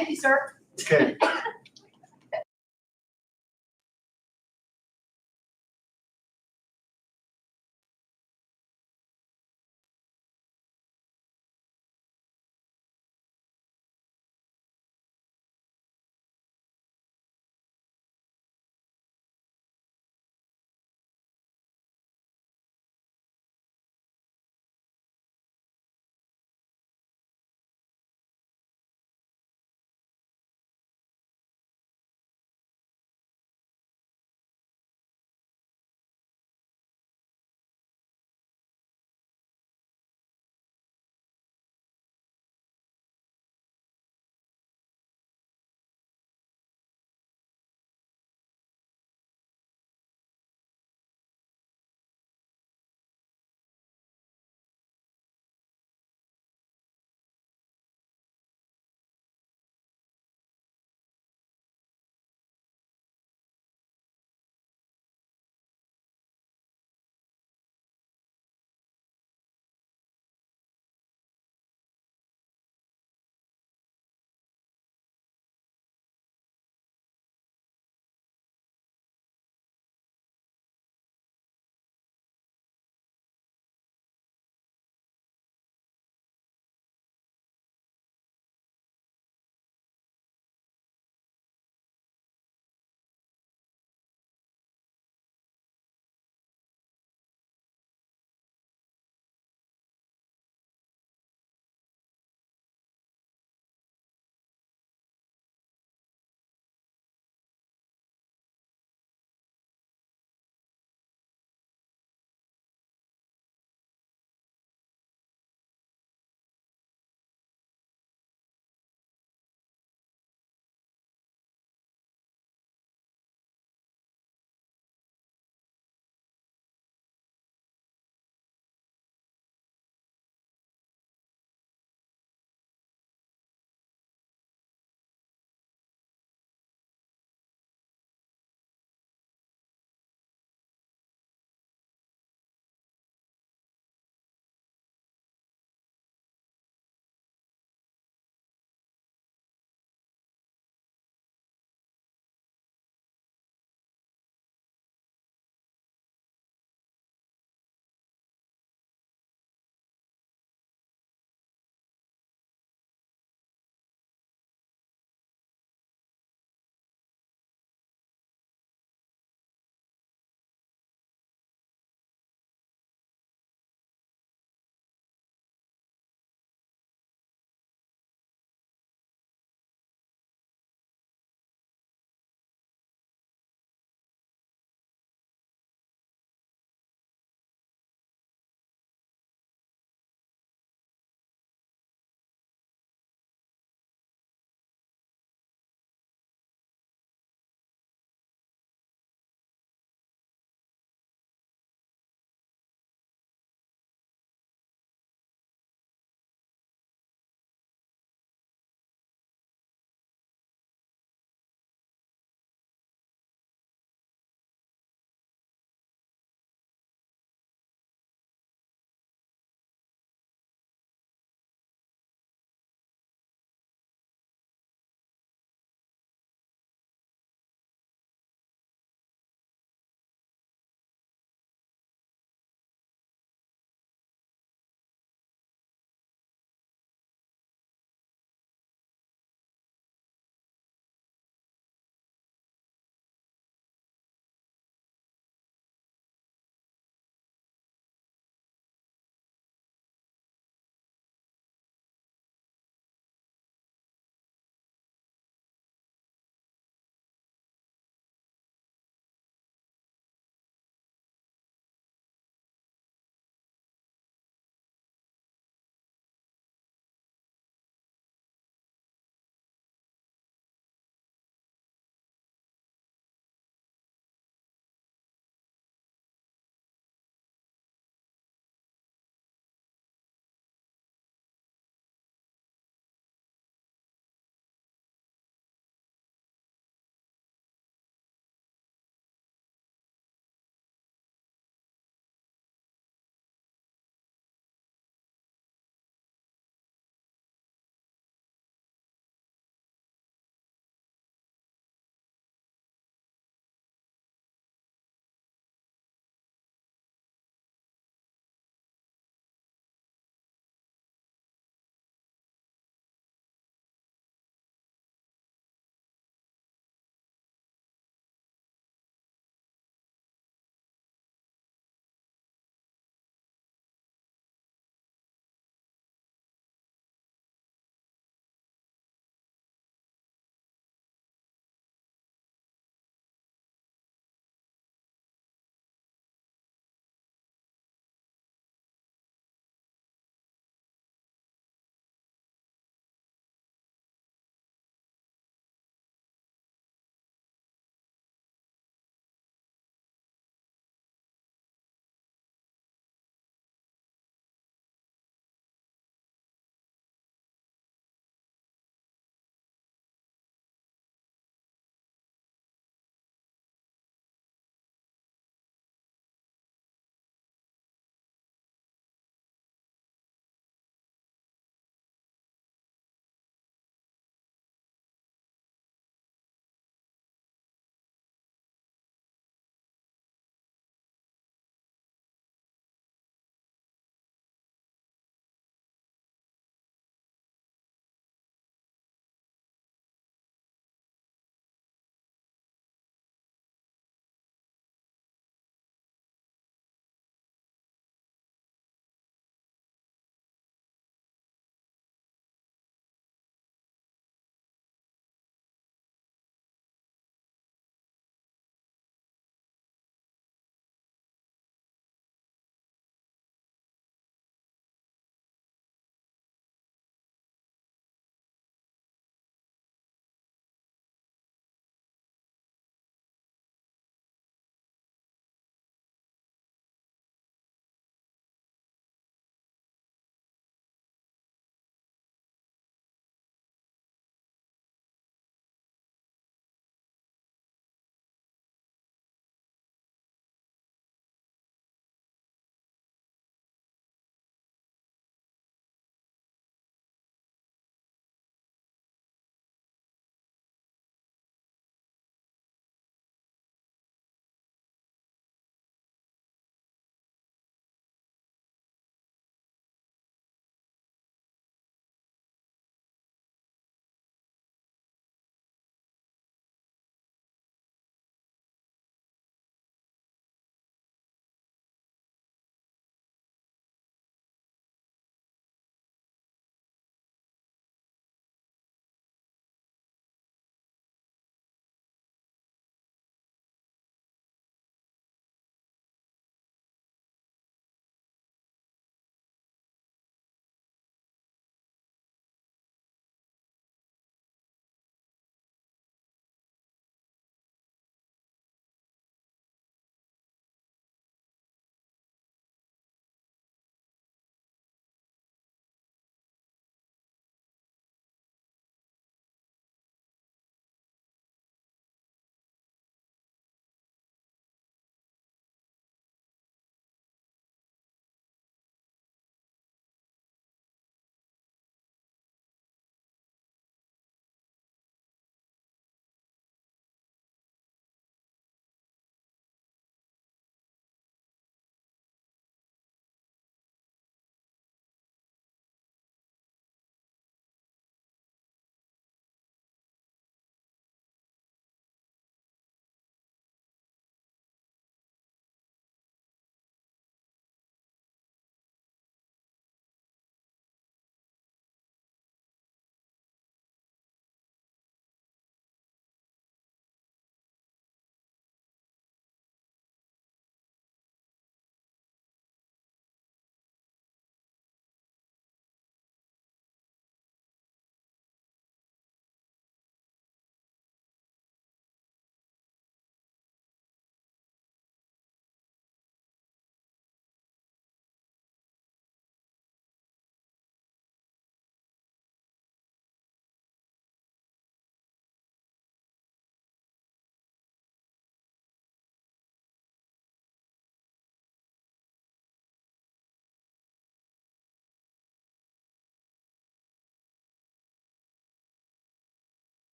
Thank you, sir. Okay.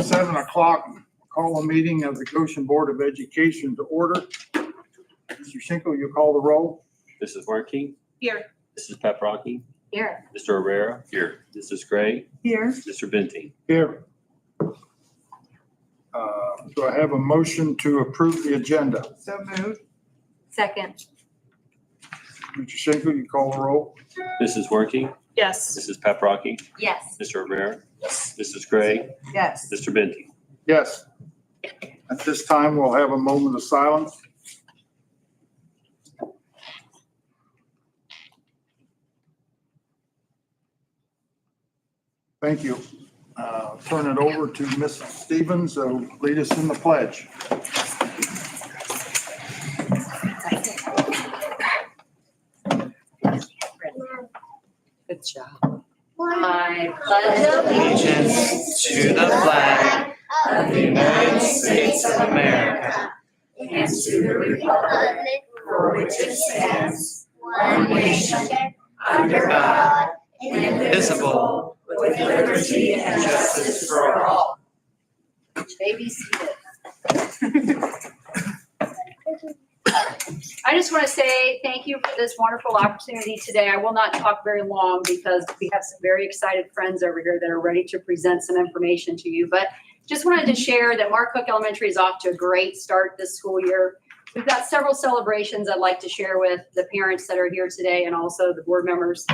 7 o'clock, call a meeting of the Goshen Board of Education to order. Mr. Schinkel, you call the roll. Mrs. Werke. Here. Mrs. Paprocki. Here. Mr. Herrera. Here. Mrs. Gray. Here. Mr. Benty. Here. Do I have a motion to approve the agenda? So moved. Second. Mr. Schinkel, you call the roll. Mrs. Werke. Yes. Mrs. Paprocki. Yes. Mr. Herrera. Yes. Mrs. Gray. Yes. Mr. Benty. Yes. At this time, we'll have a moment of silence. Thank you. Turn it over to Mrs. Stevens, who will lead us in the pledge. Good job. I pledge allegiance to the flag of the United States of America and to the republic for which it stands, one nation, under God, indivisible, with liberty and justice for all. Baby seated. I just want to say thank you for this wonderful opportunity today. I will not talk very long because we have some very excited friends over here that are ready to present some information to you. But just wanted to share that Mark Cook Elementary is off to a great start this school year. We've got several celebrations I'd like to share with the parents that are here today and also the board members.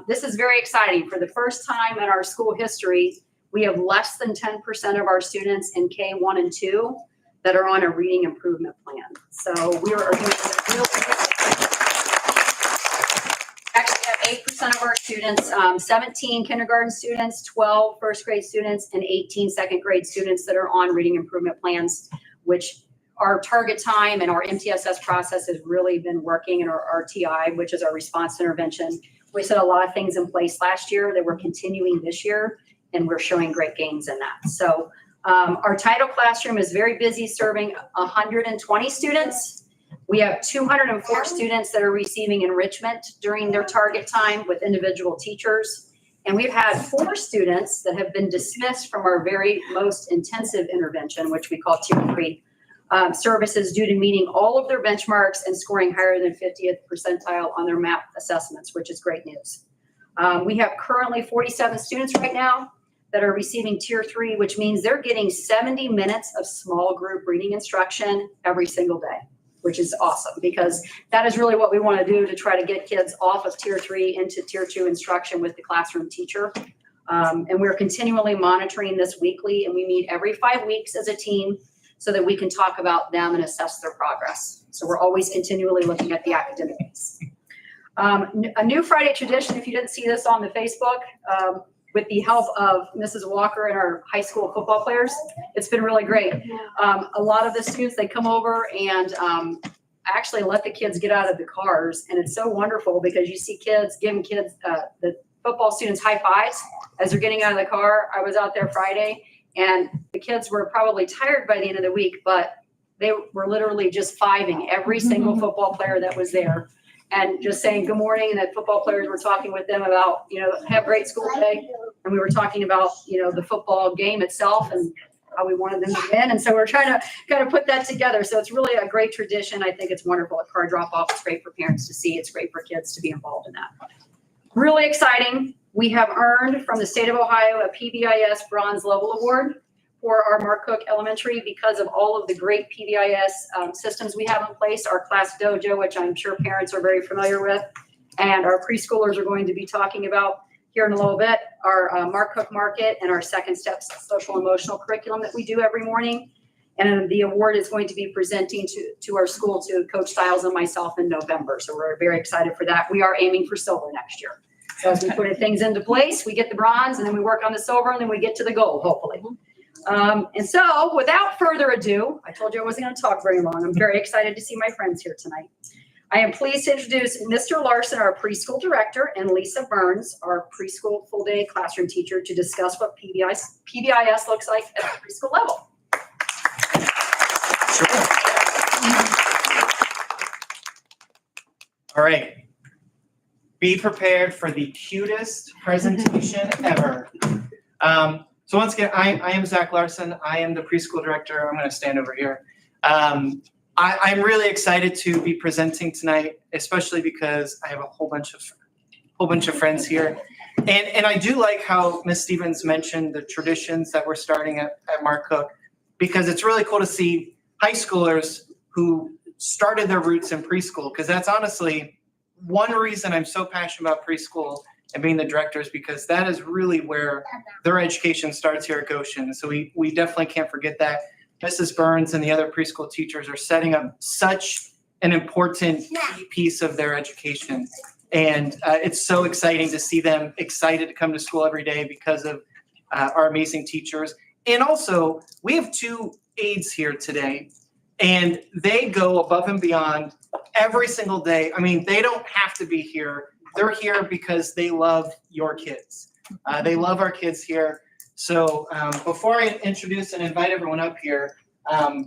This is very exciting. For the first time in our school history, we have less than 10% of our students in K1 and 2 that are on a reading improvement plan. So we are doing real actually have 8% of our students, 17 kindergarten students, 12 first grade students, and 18 second grade students that are on reading improvement plans, which our target time and our MTSS process has really been working, and our RTI, which is our response intervention. We set a lot of things in place last year that we're continuing this year, and we're showing great gains in that. So our title classroom is very busy, serving 120 students. We have 204 students that are receiving enrichment during their target time with individual teachers. And we've had 4 students that have been dismissed from our very most intensive intervention, which we call Tier 3 services, due to meeting all of their benchmarks and scoring higher than 50th percentile on their MAP assessments, which is great news. We have currently 47 students right now that are receiving Tier 3, which means they're getting 70 minutes of small group reading instruction every single day, which is awesome because that is really what we want to do to try to get kids off of Tier 3 into Tier 2 instruction with the classroom teacher. And we're continually monitoring this weekly, and we meet every 5 weeks as a team so that we can talk about them and assess their progress. So we're always continually looking at the academics. A new Friday tradition, if you didn't see this on the Facebook, with the help of Mrs. Walker and our high school football players, it's been really great. A lot of the students, they come over and actually let the kids get out of the cars. And it's so wonderful because you see kids giving the football students high fives as they're getting out of the car. I was out there Friday, and the kids were probably tired by the end of the week, but they were literally just fiving every single football player that was there and just saying good morning. And the football players were talking with them about, have a great school day. And we were talking about, the football game itself and how we wanted them to win. And so we're trying to kind of put that together. So it's really a great tradition. I think it's wonderful at car drop off. It's great for parents to see. It's great for kids to be involved in that. Really exciting. We have earned from the state of Ohio a PBIS Bronze Level Award for our Mark Cook Elementary because of all of the great PBIS systems we have in place. Our class dojo, which I'm sure parents are very familiar with, and our preschoolers are going to be talking about here in a little bit, our Mark Cook Market and our Second Steps social emotional curriculum that we do every morning. And the award is going to be presenting to our school, to Coach Stiles and myself in November. So we're very excited for that. We are aiming for silver next year. So as we put things into place, we get the bronze and then we work on the silver and then we get to the gold, hopefully. And so without further ado, I told you I wasn't going to talk very long. I'm very excited to see my friends here tonight. I am pleased to introduce Mr. Larson, our preschool director, and Lisa Burns, our preschool full day classroom teacher, to discuss what PBIS looks like at the preschool level. Sure. All right. be prepared for the cutest presentation ever. So once again, I am Zach Larson. I am the preschool director. I'm going to stand over here. I'm really excited to be presenting tonight, especially because I have a whole bunch of friends here. And I do like how Ms. Stevens mentioned the traditions that we're starting at Mark Cook, because it's really cool to see high schoolers who started their roots in preschool, because that's honestly one reason I'm so passionate about preschool and being the director, is because that is really where their education starts here at Goshen. So we definitely can't forget that. Mrs. Burns and the other preschool teachers are setting up such an important key piece of their education. And it's so exciting to see them excited to come to school every day because of our amazing teachers. And also, we have 2 aides here today, and they go above and beyond every single day. I mean, they don't have to be here. They're here because they love your kids. They love our kids here. So before I introduce and invite everyone up here,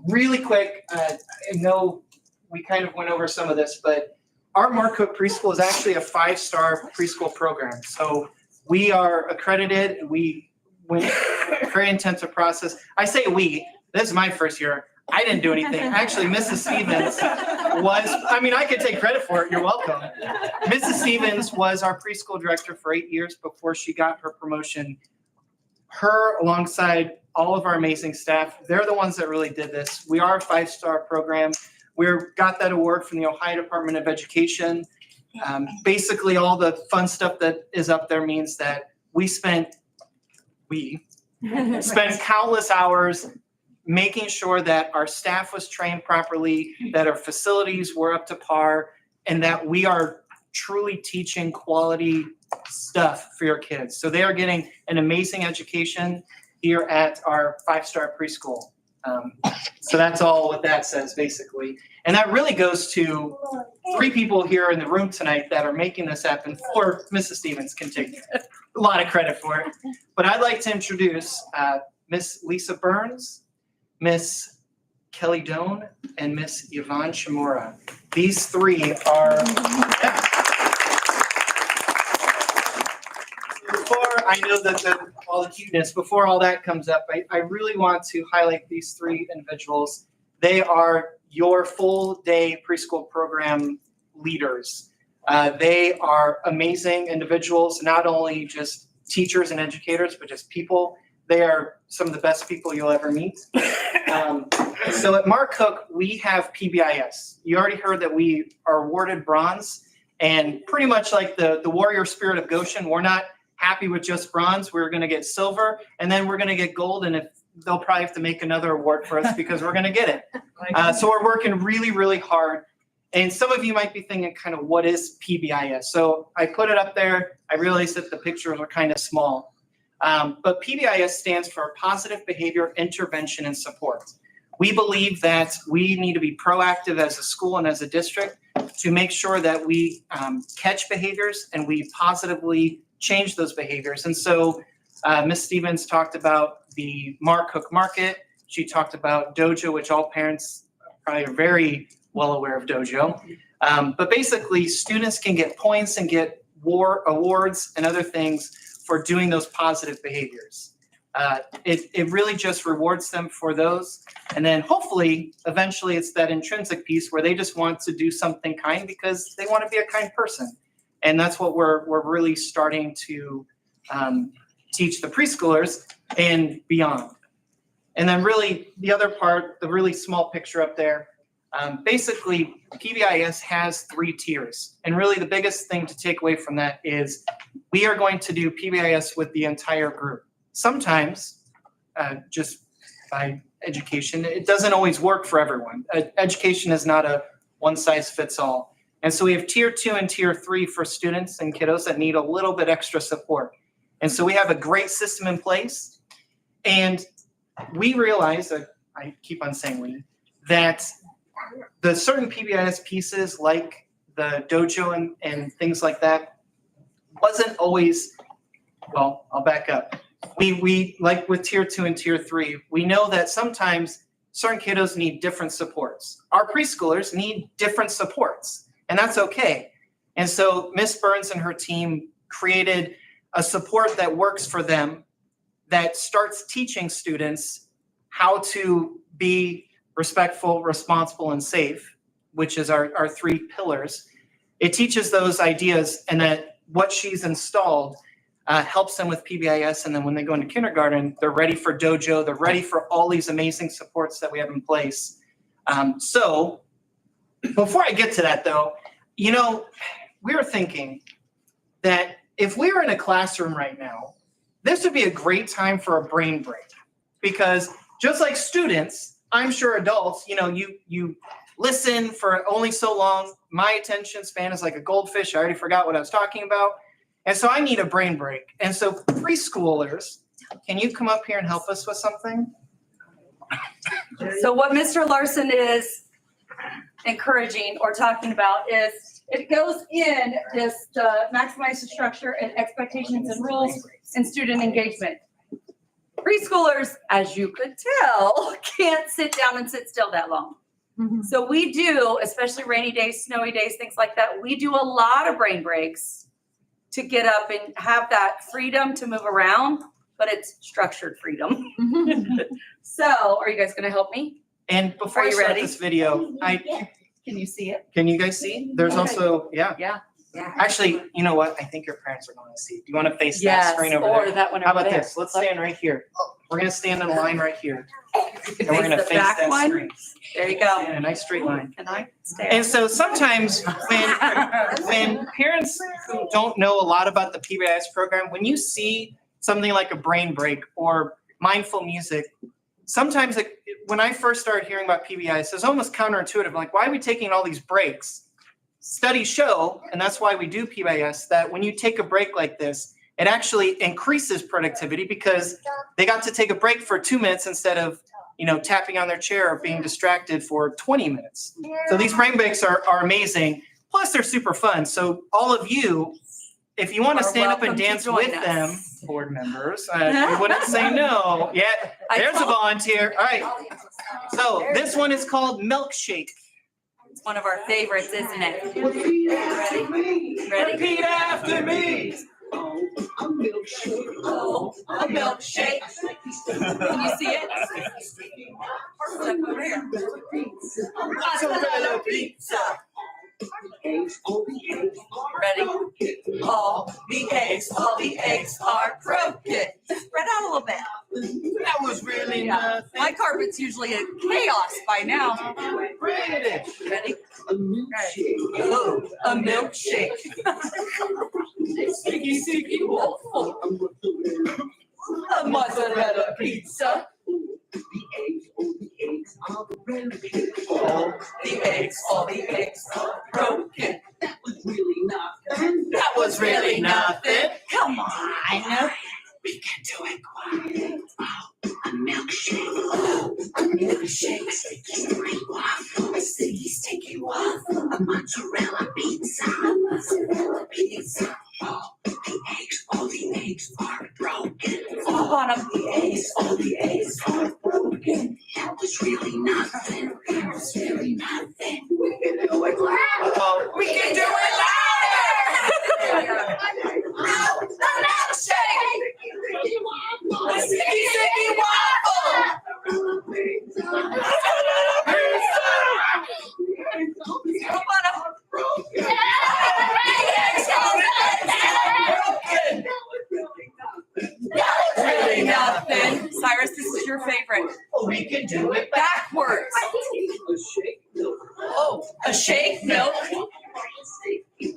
really quick, I know we kind of went over some of this, but our Mark Cook Preschool is actually a 5-star preschool program. So we are accredited. We went a very intensive process. I say we, this is my first year. I didn't do anything. Actually, Mrs. Stevens I could take credit for it. You're welcome. Mrs. Stevens was our preschool director for 8 years before she got her promotion. Her, alongside all of our amazing staff, they're the ones that really did this. We are a 5-star program. We got that award from the Ohio Department of Education. Basically, all the fun stuff that is up there means that we spent countless hours making sure that our staff was trained properly, that our facilities were up to par, and that we are truly teaching quality stuff for your kids. So they are getting an amazing education here at our 5-star preschool. So that's all what that says, basically. And that really goes to 3 people here in the room tonight that are making this happen, or Mrs. Stevens can take a lot of credit for it. But I'd like to introduce Miss Lisa Burns, Miss Kelly Doan, and Miss Yvonne Shimura. These 3 are... Before I know that all the cuteness, before all that comes up, I really want to highlight these 3 individuals. They are your full day preschool program leaders. They are amazing individuals, not only just teachers and educators, but just people. They are some of the best people you'll ever meet. So at Mark Cook, we have PBIS. You already heard that we are awarded bronze, and pretty much like the warrior spirit of Goshen, we're not happy with just bronze. We're going to get silver, and then we're going to get gold, and they'll probably have to make another award for us because we're going to get it. So we're working really, really hard. And some of you might be thinking kind of, what is PBIS? So I put it up there. I realized that the pictures are kind of small. But PBIS stands for Positive Behavior Intervention and Support. We believe that we need to be proactive as a school and as a district to make sure that we catch behaviors and we positively change those behaviors. And so Ms. Stevens talked about the Mark Cook Market. She talked about Dojo, which all parents probably are very well aware of Dojo. But basically, students can get points and get awards and other things for doing those positive behaviors. It really just rewards them for those. And then hopefully, eventually, it's that intrinsic piece where they just want to do something kind because they want to be a kind person. And that's what we're really starting to teach the preschoolers and beyond. And then really the other part, the really small picture up there, basically PBIS has 3 tiers. And really the biggest thing to take away from that is we are going to do PBIS with the entire group. Sometimes just by education, it doesn't always work for everyone. Education is not a one size fits all. And so we have tier 2 and tier 3 for students and kiddos that need a little bit extra support. And so we have a great system in place. And we realize, I keep on saying we, that the certain PBIS pieces like the Dojo and things like that wasn't always, well, I'll back up. We like with tier 2 and tier 3, we know that sometimes certain kiddos need different supports. Our preschoolers need different supports. And that's okay. And so Miss Burns and her team created a support that works for them that starts teaching students how to be respectful, responsible, and safe, which is our 3 pillars. It teaches those ideas, and that what she's installed helps them with PBIS. And then when they go into kindergarten, they're ready for dojo. They're ready for all these amazing supports that we have in place. So before I get to that though, you know, we were thinking that if we were in a classroom right now, this would be a great time for a brain break, because just like students, I'm sure adults, you know, you listen for only so long. My attention span is like a goldfish. I already forgot what I was talking about. And so I need a brain break. And so preschoolers, can you come up here and help us with something? So what Mr. Larson is encouraging or talking about is it goes in just maximize the structure and expectations and rules and student engagement. Preschoolers, as you could tell, can't sit down and sit still that long. So we do, especially rainy days, snowy days, things like that, we do a lot of brain breaks to get up and have that freedom to move around, but it's structured freedom. So are you guys gonna help me? And before Are I you start ready? this video, Can you see it? can you guys see? There's also, yeah. Yeah. Actually, you know what? I think your parents are going to see. Do you want to face that screen over or there? that one How over about there. this? Let's stand right here. We're going to stand in a line right here. You can And we're going to the face back that one. screen. There you go. In a nice straight line. Can I stay? And so sometimes when parents who don't know a lot about the PBIS program, when you see something like a brain break or mindful music, sometimes when I first started hearing about PBIS, it's almost counterintuitive. Like, why are we taking all these breaks? Studies show, and that's why we do PBIS, that when you take a break like this, it actually increases productivity because they got to take a break for 2 minutes instead of, you know, tapping on their chair or being distracted for 20 minutes. So these brain breaks are amazing. Plus, they're super fun. So all of you, if you want to Are stand up and welcome to dance join with us. them, board members, we wouldn't say no. Yeah, there's a volunteer. All right. So this one is called Milkshake. It's one of our favorites, isn't it? Ready? Repeat after me. Oh, a milkshake. Can you see it? Step over here. Mozzarella pizza. Ready? All the eggs are broken. Spread out a little bit. That was really Yeah. My carpet's usually a chaos by now. Ready? Ready? Oh, a milkshake. Sticky waffle. A mozzarella pizza. All the eggs are broken. That was really nothing. Come on. We can do it quiet. A milkshake. A milkshake. Sticky waffle. A sticky waffle. A mozzarella pizza. A mozzarella pizza. All the eggs are broken. Flop on them. All the eggs are broken. That was really nothing. That was really nothing. We can do it louder. We can do it louder. A milkshake. A sticky waffle. Come on up. Really nothing. Cyrus, this is your favorite. We can do it Backwards. Oh, a shake milk.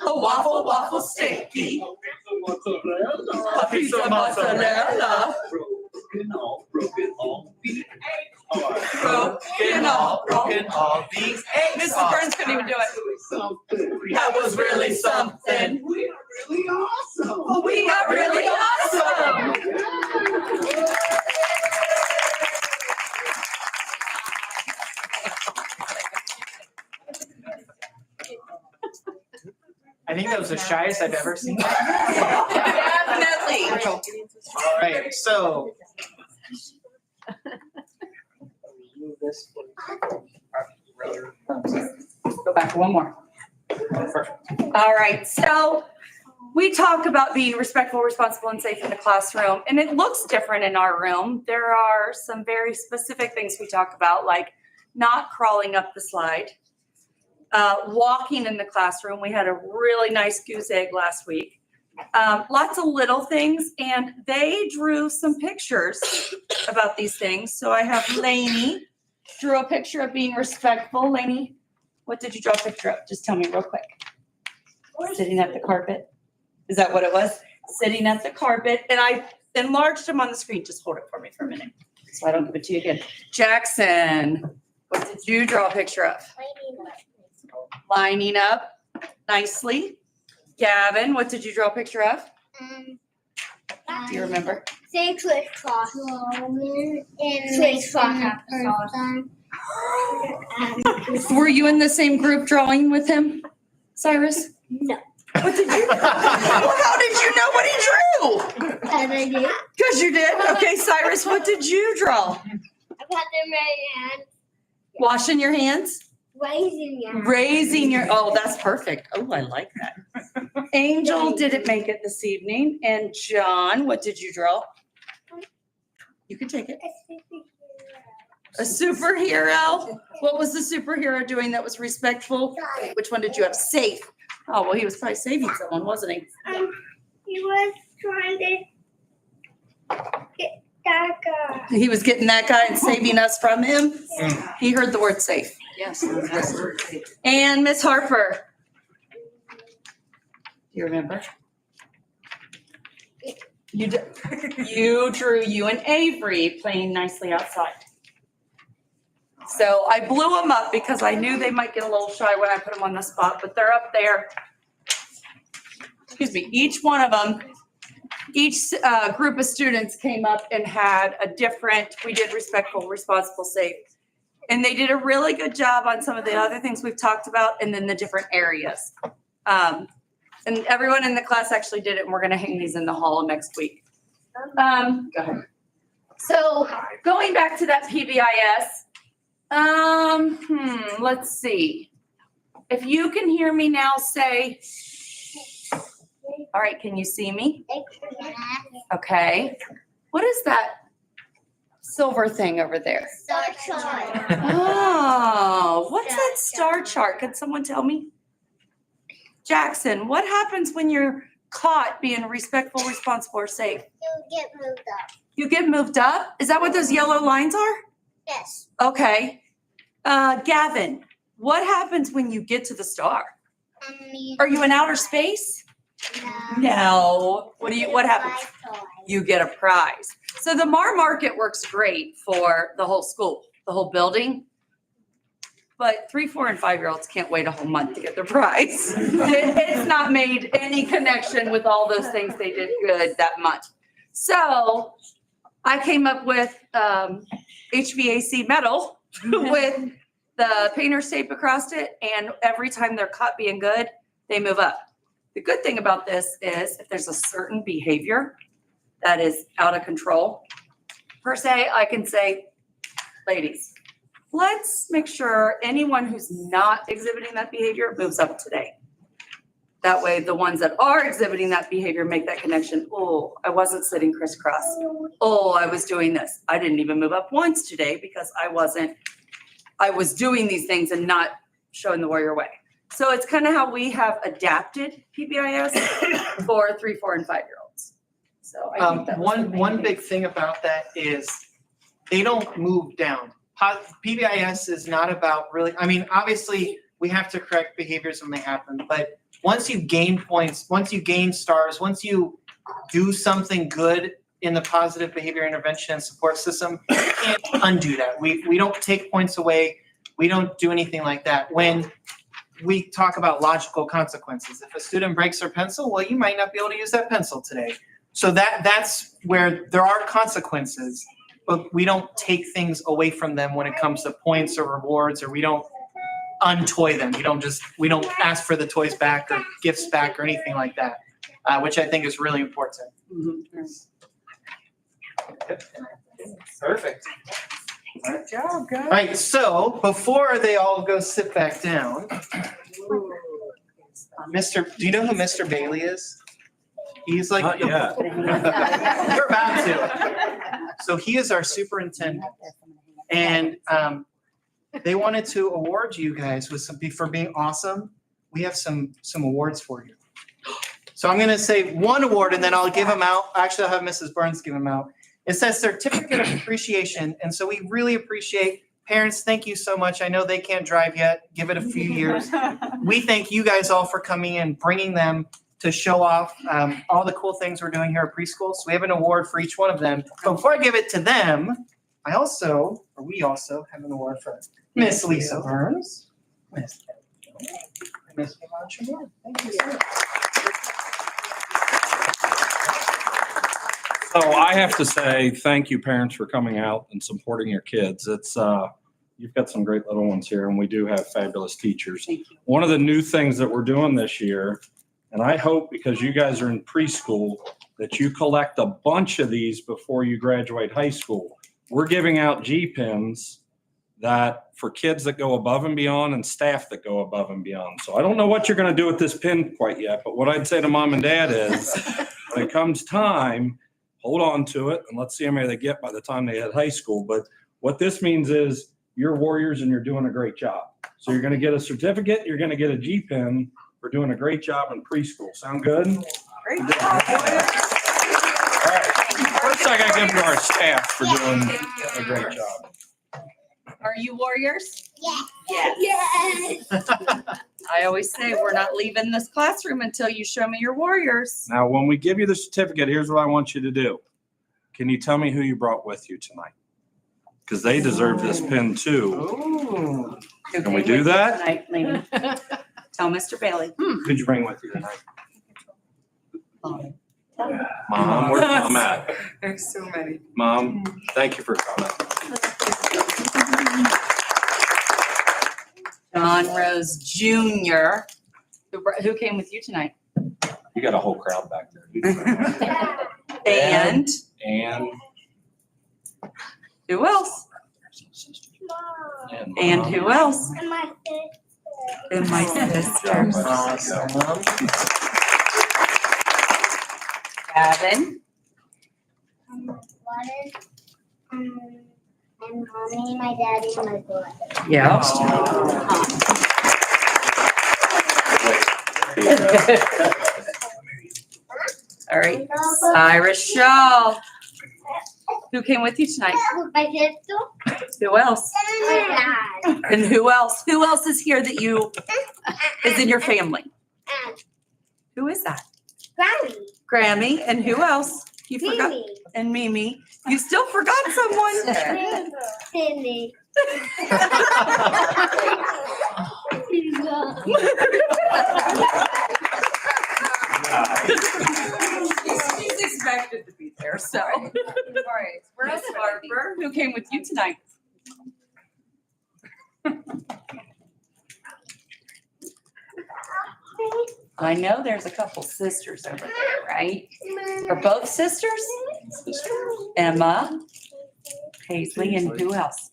A waffle sticky. A piece of mozzarella. Broken all these eggs. Mrs. Burns couldn't even do it. That was really something. We are really awesome. We got really awesome. I think that was the shyest I've ever seen. Definitely. All right, so. Go back one more. All right, so we talk about being respectful, responsible, and safe in the classroom, and it looks different in our room. There are some very specific things we talk about, like not crawling up the slide, walking in the classroom. We had a really nice goose egg last week. Lots of little things, and they drew some pictures about these things. So I have Lainey drew a picture of being respectful. Lainey, what did you draw a picture of? Just tell me real quick. Sitting at the carpet. Is that what it was? Sitting at the carpet, and I enlarged them on the screen. Just hold it for me for a minute, so I don't give it to you again. Jackson, what did you draw a picture of? Lining up nicely. Gavin, what did you draw a picture of? Do you remember? Say crisscross. Were you in the same group drawing with him, Cyrus? No. What did you? Well, how did you know what he drew? And I did. Because you did? Okay, Cyrus, what did you draw? I got them right hand. Washing your hands? Raising your Raising your, oh, that's perfect. Oh, I like that. Angel didn't make it this evening. And John, what did you draw? You can take it. A superhero? What was the superhero doing that was respectful? Which one did you have? Safe. Oh, well, he was probably saving someone, wasn't he? He was trying to get that guy. He was getting that guy and saving us from him. He heard the word safe. Yes. And Miss Harper. Do you remember? You drew you and Avery playing nicely outside. So I blew them up because I knew they might get a little shy when I put them on the spot, but they're up there. Excuse me, each one of them, each group of students came up and had a different, we did respectful, responsible, safe. And they did a really good job on some of the other things we've talked about and then the different areas. And everyone in the class actually did it, and we're gonna hang these in the hall next week. Go ahead. So going back to that PBIS, let's see. If you can hear me now, say, all right, can you see me? Okay. What is that silver thing over there? Oh, what's that star chart? Can someone tell me? Jackson, what happens when you're caught being respectful, responsible, or safe? You get moved up. You get moved up? Is that what those yellow lines are? Yes. Okay. Gavin, what happens when you get to the star? Are you in outer space? No. What happens? You get a prize. So the Mar Market works great for the whole school, the whole building. But 3, 4, and 5-year-olds can't wait a whole month to get their prize. It's not made any connection with all those things they did good that much. So I came up with HVAC metal with the painter's tape across it, and every time they're caught being good, they move up. The good thing about this is if there's a certain behavior that is out of control, per se, I can say, ladies, let's make sure anyone who's not exhibiting that behavior moves up today. That way, the ones that are exhibiting that behavior make that connection. Oh, I wasn't sitting crisscross. Oh, I was doing this. I didn't even move up once today because I was doing these things and not showing the warrior way. So it's kind of how we have adapted PBIS for 3, 4, and 5-year-olds. So I think that was the main One thing. big thing about that is they don't move down. PBIS is not about really, I mean, obviously we have to correct behaviors when they happen, but once you gain points, once you gain stars, once you do something good in the positive behavior intervention and support system, you can't undo that. We don't take points away. We don't do anything like that. When we talk about logical consequences, if a student breaks their pencil, well, you might not be able to use that pencil today. So that's where there are consequences, but we don't take things away from them when it comes to points or rewards, or we don't untoy them. We don't ask for the toys back or gifts back or anything like that, which I think is really important. Perfect. Good job, guys. All right, so before they all go sit back down, Do you know who Mr. Bailey is? He's like. Not yet. We're about to. So he is our superintendent. And they wanted to award you guys with for being awesome. We have some awards for you. So I'm gonna say one award and then I'll give them out. Actually, I'll have Mrs. Burns give them out. It says Certificate of Appreciation. And so we really appreciate parents. Thank you so much. I know they can't drive yet. Give it a few years. We thank you guys all for coming and bringing them to show off all the cool things we're doing here at preschool. So we have an award for each one of them. But before I give it to them, we also have an award for Miss Lisa Burns. Miss Yvonne. Thank you so much. So I have to say, thank you, parents, for coming out and supporting your kids. It's, you've got some great little ones here, and we do have fabulous teachers. Thank you. One of the new things that we're doing this year, and I hope because you guys are in preschool, that you collect a bunch of these before you graduate high school. We're giving out G-pins that for kids that go above and beyond and staff that go above and beyond. So I don't know what you're going to do with this pin quite yet, but what I'd say to mom and dad is when it comes time, hold on to it and let's see how many they get by the time they hit high school. But what this means is you're warriors and you're doing a great job. So you're going to get a certificate. You're going to get a G-pin for doing a great job in preschool. Sound good? Great All right. First, I got to give to our staff for doing a great job. Are you warriors? Yes. Yes. I always say we're not leaving this classroom until you show me your warriors. Now, when we give you the certificate, here's what I want you to do. Can you tell me who you brought with you tonight? Because they deserve this pin too. Ooh. Can we do that? Tonight, lady. Tell Mr. Bailey. Who'd you bring with you tonight? Mom. Mom, where's Mom at? There's so many. Mom, thank you for coming. John Rose Jr. Who came with you tonight? You got a whole crowd back there. And who else? And who else? And my sister. And my sister. Awesome. Gavin. And mommy, my daddy, and my brother. Yeah. All right. Cyrus Shaw. Who came with you tonight? My sister. Who else? My dad. And who else? Who else is here that is in your family? Who is that? Granny. Grammy. And who else? You forgot. Mimi. And Mimi. You still forgot someone. Cindy. She's expected to be there, so. All right. Miss Harper, who came with you tonight? I know there's a couple sisters over there, right? Are both sisters? Emma, Paisley, and who else?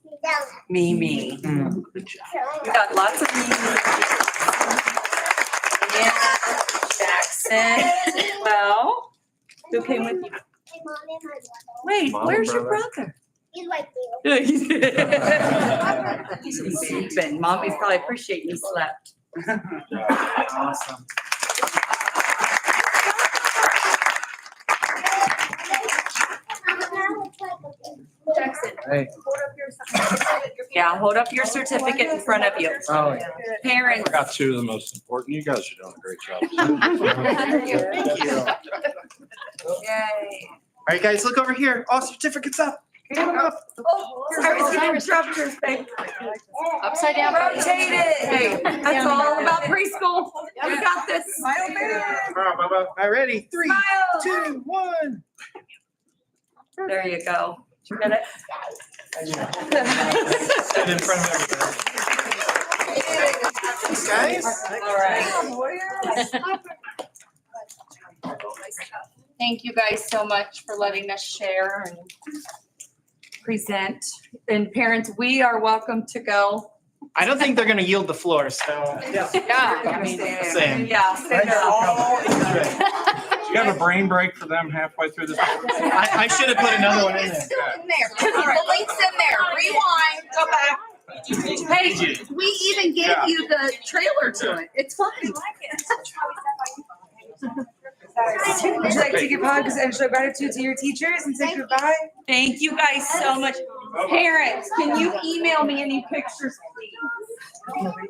Mimi. Good job. We got lots of Mimis. Yeah, Jackson. Well, who came with you? Wait, Mom and where's your brother. brother? He's right there. He's sleeping. Mommy's probably appreciating he slept. Awesome. Jackson. Hey. Yeah, hold up your certificate in front of you. Oh, yeah. I Parents. forgot two of the most important. You guys are doing a great job. Thank you. Yay. All right, guys, look over here. All certificates up. Oh, Cyrus dropped yours, babe. Upside down. Rotate it. Hey, that's all about preschool. We got this. All right, ready? 3, Smile. 2, 1. There you go. You got it? Stand in front of everybody. Thanks, guys. All right. Thank you guys so much for letting us share and present. And parents, we are welcome to go. I don't think they're gonna yield the floor, so. Yeah, I mean, Same. yeah, stay there all You have a brain break for them halfway through this? I should have put another one in there. It's still in there. The link's in there. Rewind, go back. Hey, we even gave you the trailer to it. It's fine. Would you like to give hugs and show gratitude to your teachers and say goodbye? Thank you guys so much. Parents, can you email me any pictures, please?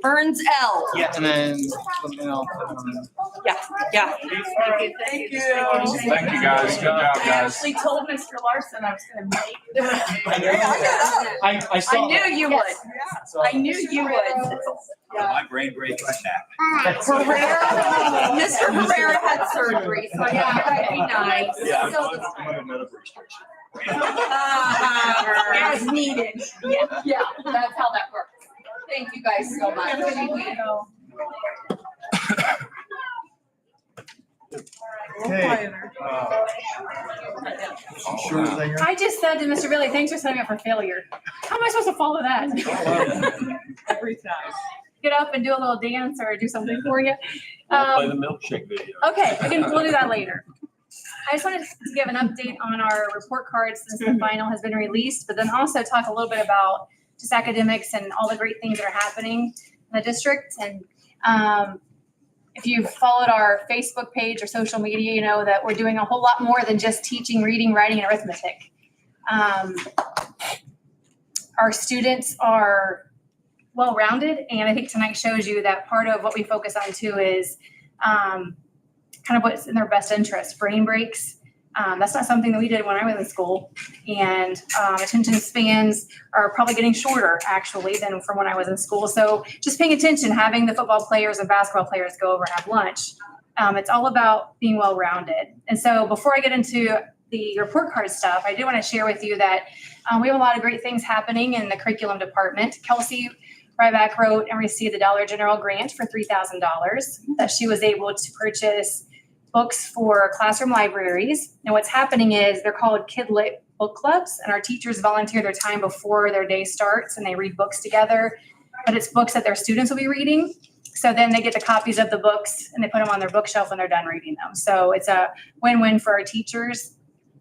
Burns L. Yeah, and then, I'll Yeah. Thank you, guys. Good job, I guys. actually told Mr. Larson I was gonna make. I saw I knew you would. I knew you would. My brain break like that. Mr. Herrera had surgery, so yeah, that'd be nice. Yeah, I'm under medical restriction. As needed. Yeah, that's how that works. Thank you guys so much. Okay. Sure thing. I just said to Mr. Billy, thanks for setting up for failure. How am I supposed to follow that? Every time. Get up and do a little dance or do something for you. Play the milkshake video. Okay, we'll do that later. I just wanted to give an update on our report cards since the final has been released, but then also talk a little bit about just academics and all the great things that are happening in the district. And if you've followed our Facebook page or social media, you know that we're doing a whole lot more than just teaching reading, writing, and arithmetic. Our students are well-rounded, and I think tonight shows you that part of what we focus on too is kind of what's in their best interest. Brain breaks. That's not something that we did when I was in school. And attention spans are probably getting shorter actually than from when I was in school. So just paying attention, having the football players and basketball players go over and have lunch. It's all about being well-rounded. And so before I get into the report card stuff, I did want to share with you that we have a lot of great things happening in the curriculum department. Kelsey Ryback wrote and received the Dollar General grant for $3,000 that she was able to purchase books for classroom libraries. And what's happening is they're called Kid Lit book clubs, and our teachers volunteer their time before their day starts and they read books together, but it's books that their students will be reading. So then they get the copies of the books and they put them on their bookshelf when they're done reading them. So it's a win-win for our teachers,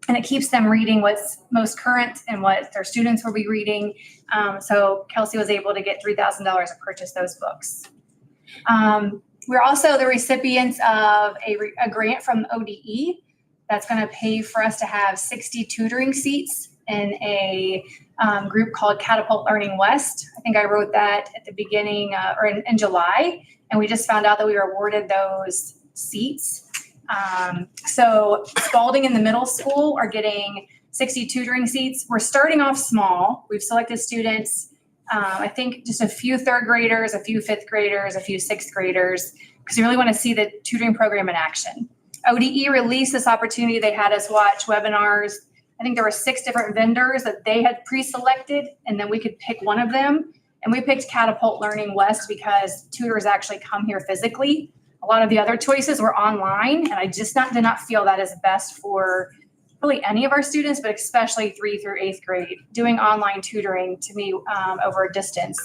and it keeps them reading what's most current and what their students will be reading. So Kelsey was able to get $3,000 to purchase those books. We're also the recipients of a grant from ODE that's going to pay for us to have 60 tutoring seats in a group called Catapult Learning West. I think I wrote that at the beginning or in July, and we just found out that we were awarded those seats. So Spalding in the middle school are getting 60 tutoring seats. We're starting off small. We've selected students, I think just a few third graders, a few fifth graders, a few sixth graders, because we really want to see the tutoring program in action. ODE released this opportunity. They had us watch webinars. I think there were 6 different vendors that they had pre-selected, and then we could pick one of them. And we picked Catapult Learning West because tutors actually come here physically. A lot of the other choices were online, and I just did not feel that is best for really any of our students, but especially 3 through 8th grade. Doing online tutoring to me over a distance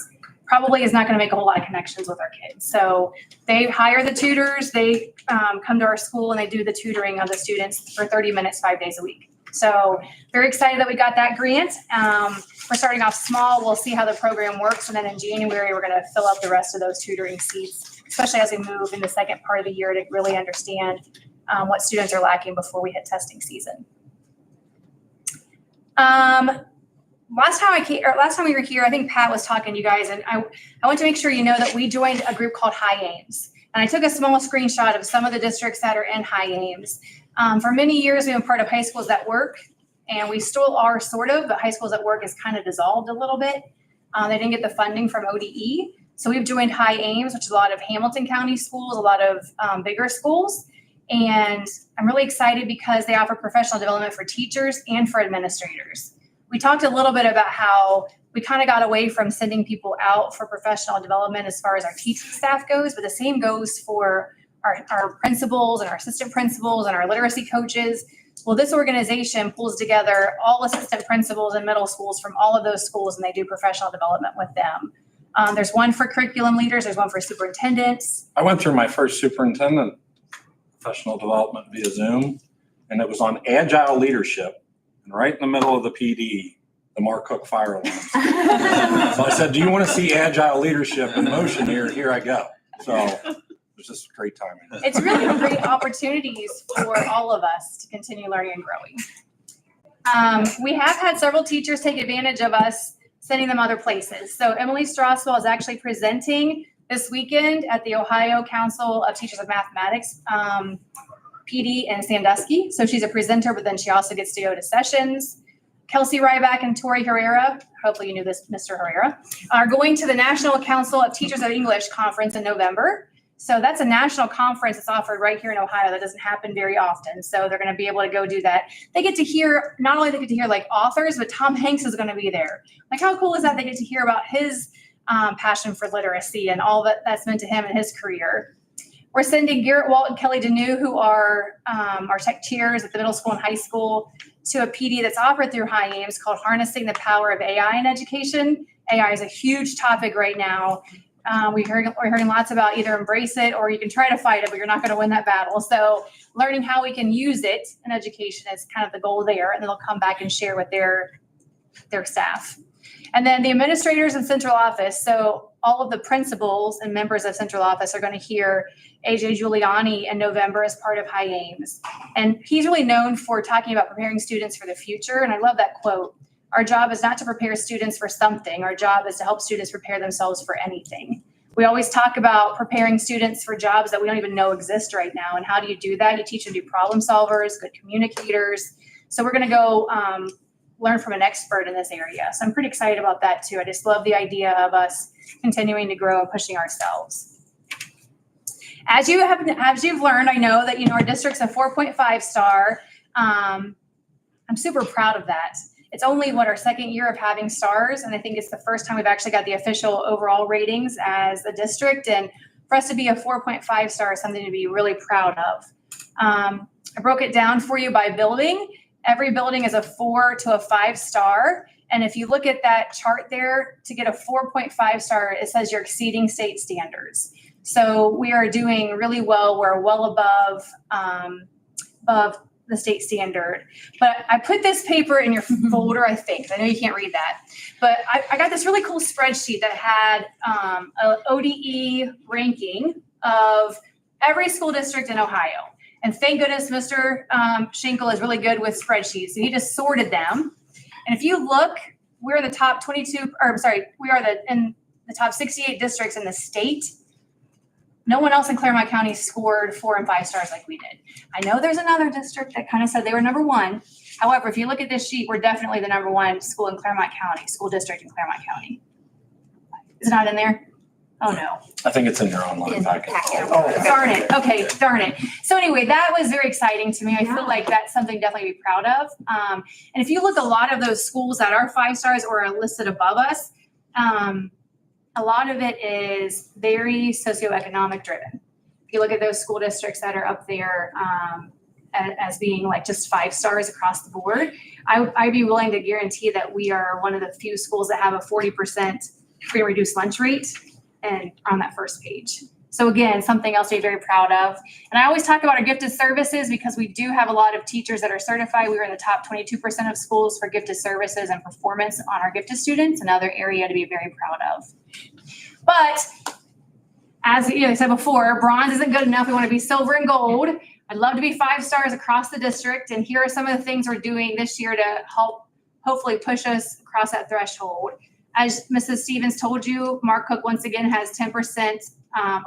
probably is not going to make a whole lot of connections with our kids. So they hire the tutors, they come to our school and they do the tutoring of the students for 30 minutes, 5 days a week. So very excited that we got that grant. We're starting off small. We'll see how the program works. And then in January, we're going to fill up the rest of those tutoring seats, especially as we move in the second part of the year to really understand what students are lacking before we hit testing season. Last time we were here, I think Pat was talking to you guys, and I want to make sure you know that we joined a group called High Ames. And I took a small screenshot of some of the districts that are in High Ames. For many years, we've been part of High Schools at Work, and we still are sort of, but High Schools at Work is kind of dissolved a little bit. They didn't get the funding from ODE. So we've joined High Ames, which is a lot of Hamilton County schools, a lot of bigger schools. And I'm really excited because they offer professional development for teachers and for administrators. We talked a little bit about how we kind of got away from sending people out for professional development as far as our teaching staff goes, but the same goes for our principals and our assistant principals and our literacy coaches. Well, this organization pulls together all assistant principals in middle schools from all of those schools, and they do professional development with them. There's one for curriculum leaders, there's one for superintendents. I went through my first superintendent professional development via Zoom, and it was on agile leadership. And right in the middle of the PD, the Mark Cook fire alarm. So I said, do you want to see agile leadership in motion here? Here I go. So it was just great timing. It's really great opportunities for all of us to continue learning and growing. We have had several teachers take advantage of us sending them other places. So Emily Strasswell is actually presenting this weekend at the Ohio Council of Teachers of Mathematics PD in Sandusky. So she's a presenter, but then she also gets to go to sessions. Kelsey Ryback and Tori Herrera, hopefully you knew this, Mr. Herrera, are going to the National Council of Teachers of English conference in November. So that's a national conference that's offered right here in Ohio that doesn't happen very often. So they're going to be able to go do that. They get to hear, not only they get to hear like authors, but Tom Hanks is going to be there. Like how cool is that? They get to hear about his passion for literacy and all that's meant to him in his career. We're sending Garrett Walt and Kelly Deneau, who are our tech chairs at the middle school and high school, to a PD that's offered through High Ames called Harnessing the Power of AI in Education. AI is a huge topic right now. We're hearing lots about either embrace it or you can try to fight it, but you're not going to win that battle. So learning how we can use it in education is kind of the goal there, and then they'll come back and share with their staff. And then the administrators in central office. So all of the principals and members of central office are going to hear AJ Giuliani in November as part of High Ames. And he's really known for talking about preparing students for the future. And I love that quote. Our job is not to prepare students for something. Our job is to help students prepare themselves for anything. We always talk about preparing students for jobs that we don't even know exist right now. And how do you do that? You teach them to be problem solvers, good communicators. So we're going to go learn from an expert in this area. So I'm pretty excited about that too. I just love the idea of us continuing to grow and pushing ourselves. As you've learned, I know that our district's a 4.5 star. I'm super proud of that. It's only our second year of having stars, and I think it's the first time we've actually got the official overall ratings as a district. And for us to be a 4.5 star is something to be really proud of. I broke it down for you by building. Every building is a 4 to a 5 star. And if you look at that chart there, to get a 4.5 star, it says you're exceeding state standards. So we are doing really well. We're well above the state standard. But I put this paper in your folder, I think. I know you can't read that. But I got this really cool spreadsheet that had an ODE ranking of every school district in Ohio. And thank goodness Mr. Schinkel is really good with spreadsheets. So he just sorted them. And if you look, we're the top 22, we are in the top 68 districts in the state. No one else in Claremont County scored 4 and 5 stars like we did. I know there's another district that kind of said they were number 1. However, if you look at this sheet, we're definitely the number 1 school in Claremont County, school district in Claremont County. Is it not in there? Oh, no. I think it's in your online packet. Oh, darn it. Okay, darn it. So anyway, that was very exciting to me. I feel like that's something definitely to be proud of. And if you look, a lot of those schools that are 5 stars or are listed above us, a lot of it is very socioeconomic driven. If you look at those school districts that are up there as being like just 5 stars across the board, I'd be willing to guarantee that we are one of the few schools that have a 40% free and reduced lunch rate and on that first page. So again, something else to be very proud of. And I always talk about our gifted services because we do have a lot of teachers that are certified. We were in the top 22% of schools for gifted services and performance on our gifted students, another area to be very proud of. But as I said before, bronze isn't good enough. We want to be silver and gold. I'd love to be 5 stars across the district. And here are some of the things we're doing this year to help hopefully push us across that threshold. As Mrs. Stevens told you, Mark Cook once again has 10%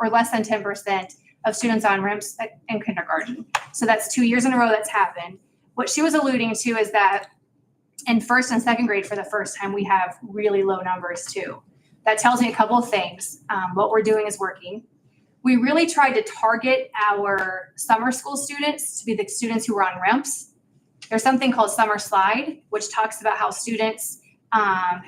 or less than 10% of students on RIMS in kindergarten. So that's 2 years in a row that's happened. What she was alluding to is that in 1st and 2nd grade for the first time, we have really low numbers too. That tells me a couple of things. What we're doing is working. We really tried to target our summer school students to be the students who were on RIMS. There's something called Summer Slide, which talks about how students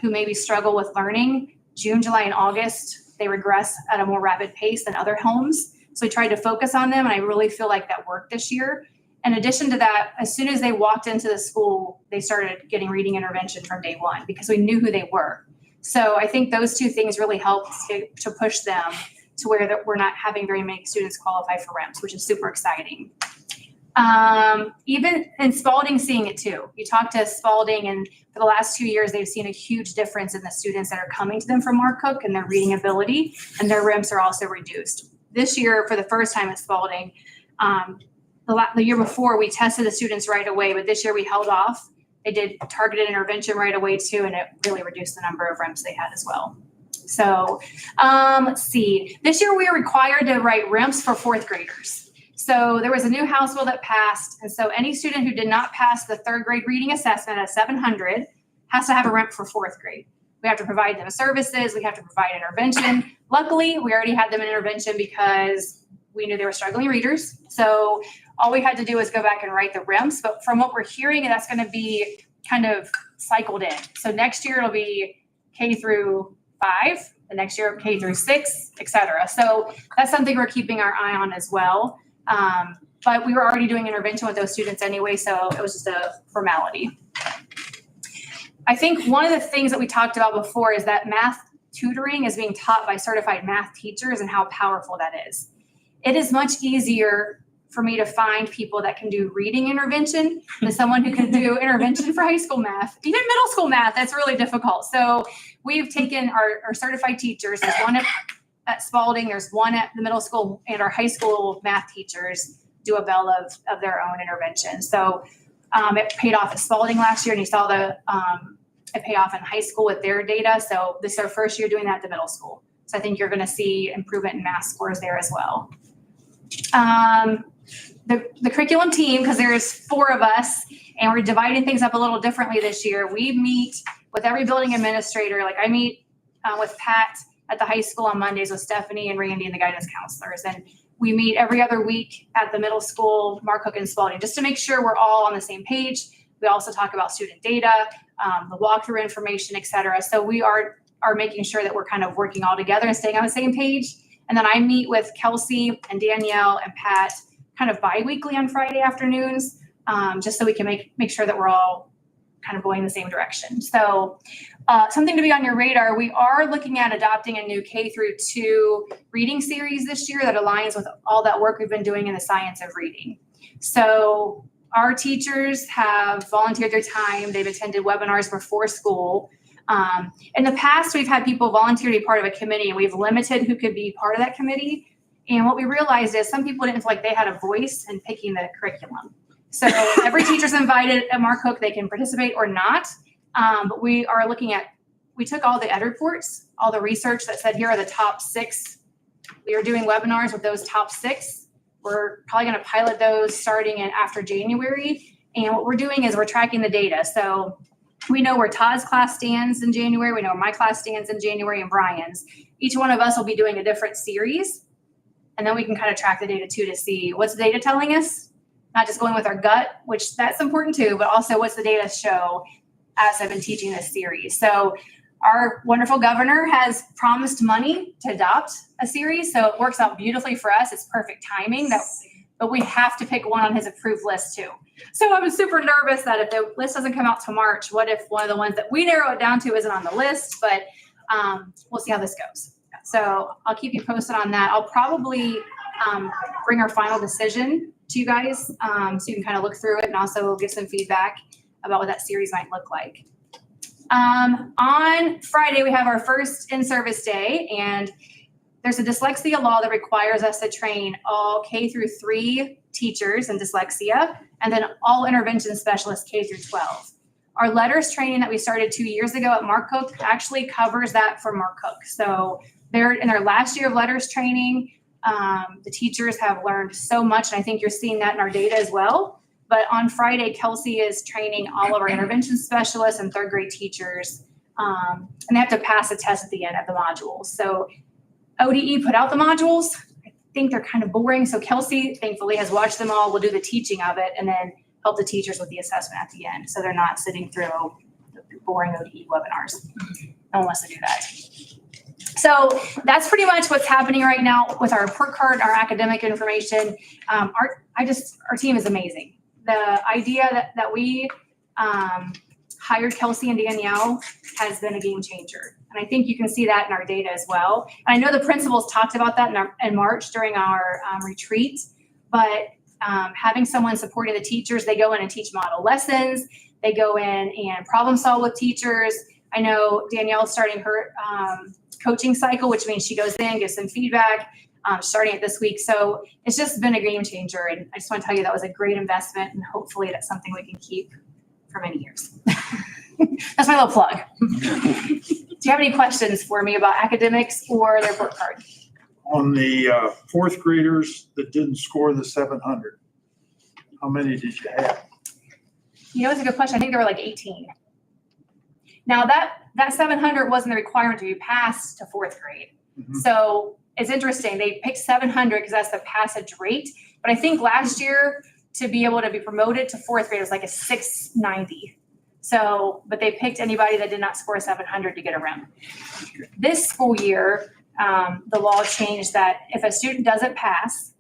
who maybe struggle with learning, June, July, and August, they regress at a more rapid pace than other homes. So we tried to focus on them, and I really feel like that worked this year. In addition to that, as soon as they walked into the school, they started getting reading intervention from day 1 because we knew who they were. So I think those two things really help to push them to where that we're not having very many students qualify for REMS, which is super exciting. Even in Spalding, seeing it too. You talk to Spalding, and for the last 2 years, they've seen a huge difference in the students that are coming to them from Mark Cook and their reading ability, and their REMS are also reduced. This year, for the first time at Spalding, the year before, we tested the students right away, but this year we held off. They did targeted intervention right away too, and it really reduced the number of REMS they had as well. So let's see. This year we are required to write REMS for fourth graders. So there was a new House bill that passed, and so any student who did not pass the third grade reading assessment at 700 has to have a REMS for fourth grade. We have to provide them services. We have to provide intervention. Luckily, we already had them in intervention because we knew they were struggling readers. So all we had to do was go back and write the REMS. But from what we're hearing, that's going to be kind of cycled in. So next year it'll be K through 5, the next year K through 6, et cetera. So that's something we're keeping our eye on as well. But we were already doing intervention with those students anyway, so it was just a formality. I think one of the things that we talked about before is that math tutoring is being taught by certified math teachers and how powerful that is. It is much easier for me to find people that can do reading intervention than someone who can do intervention for high school math. Even middle school math, that's really difficult. So we've taken our certified teachers. There's one at Spalding, there's one at the middle school, and our high school math teachers do a bell of their own intervention. So it paid off at Spalding last year, and you saw it pay off in high school with their data. So this is our first year doing that at the middle school. So I think you're going to see improvement in math scores there as well. The curriculum team, because there's 4 of us, and we're dividing things up a little differently this year. We meet with every building administrator. Like I meet with Pat at the high school on Mondays with Stephanie and Randy and the guidance counselors. And we meet every other week at the middle school, Mark Cook and Spalding, just to make sure we're all on the same page. We also talk about student data, the walkthrough information, et cetera. So we are making sure that we're kind of working all together and staying on the same page. And then I meet with Kelsey and Danielle and Pat kind of bi-weekly on Friday afternoons, just so we can make sure that we're all kind of going the same direction. So something to be on your radar, we are looking at adopting a new K through 2 reading series this year that aligns with all that work we've been doing in the science of reading. So our teachers have volunteered their time. They've attended webinars before school. In the past, we've had people volunteer to be part of a committee, and we've limited who could be part of that committee. And what we realized is some people didn't feel like they had a voice in picking the curriculum. So every teacher's invited at Mark Cook. They can participate or not. But we are looking at, we took all the ed reports, all the research that said here are the top 6. We are doing webinars with those top 6. We're probably going to pilot those starting in after January. And what we're doing is we're tracking the data. So we know where Todd's class stands in January. We know where my class stands in January and Brian's. Each one of us will be doing a different series. And then we can kind of track the data too to see what's the data telling us, not just going with our gut, which that's important too, but also what's the data show as I've been teaching this series. So our wonderful governor has promised money to adopt a series. So it works out beautifully for us. It's perfect timing, but we have to pick one on his approved list too. So I was super nervous that if the list doesn't come out till March, what if one of the ones that we narrow it down to isn't on the list, but we'll see how this goes. So I'll keep you posted on that. I'll probably bring our final decision to you guys so you can kind of look through it and also give some feedback about what that series might look like. On Friday, we have our first in-service day, and there's a dyslexia law that requires us to train all K through 3 teachers in dyslexia, and then all intervention specialists K through 12. Our letters training that we started 2 years ago at Mark Cook actually covers that for Mark Cook. So they're in their last year of letters training. The teachers have learned so much, and I think you're seeing that in our data as well. But on Friday, Kelsey is training all of our intervention specialists and 3rd grade teachers, and they have to pass a test at the end of the modules. So ODE put out the modules. I think they're kind of boring. So Kelsey, thankfully, has watched them all. We'll do the teaching of it and then help the teachers with the assessment at the end. So they're not sitting through the boring ODE webinars. No one wants to do that. So that's pretty much what's happening right now with our report card, our academic information. Our team is amazing. The idea that we hired Kelsey and Danielle has been a game changer. And I think you can see that in our data as well. And I know the principals talked about that in March during our retreat, but having someone supporting the teachers, they go in and teach model lessons. They go in and problem solve with teachers. I know Danielle's starting her coaching cycle, which means she goes in, gives some feedback, starting it this week. So it's just been a game changer. And I just want to tell you that was a great investment, and hopefully that's something we can keep for many years. That's my little plug. Do you have any questions for me about academics or their report card? On the fourth graders that didn't score the 700, how many did you have? You know, it's a good question. I think there were like 18. Now that 700 wasn't the requirement to be passed to fourth grade. Mhm. So it's interesting. They picked 700 because that's the passage rate. But I think last year to be able to be promoted to fourth grade was like a 690. So, but they picked anybody that did not score 700 to get around. This school year, the law changed that if a student doesn't pass,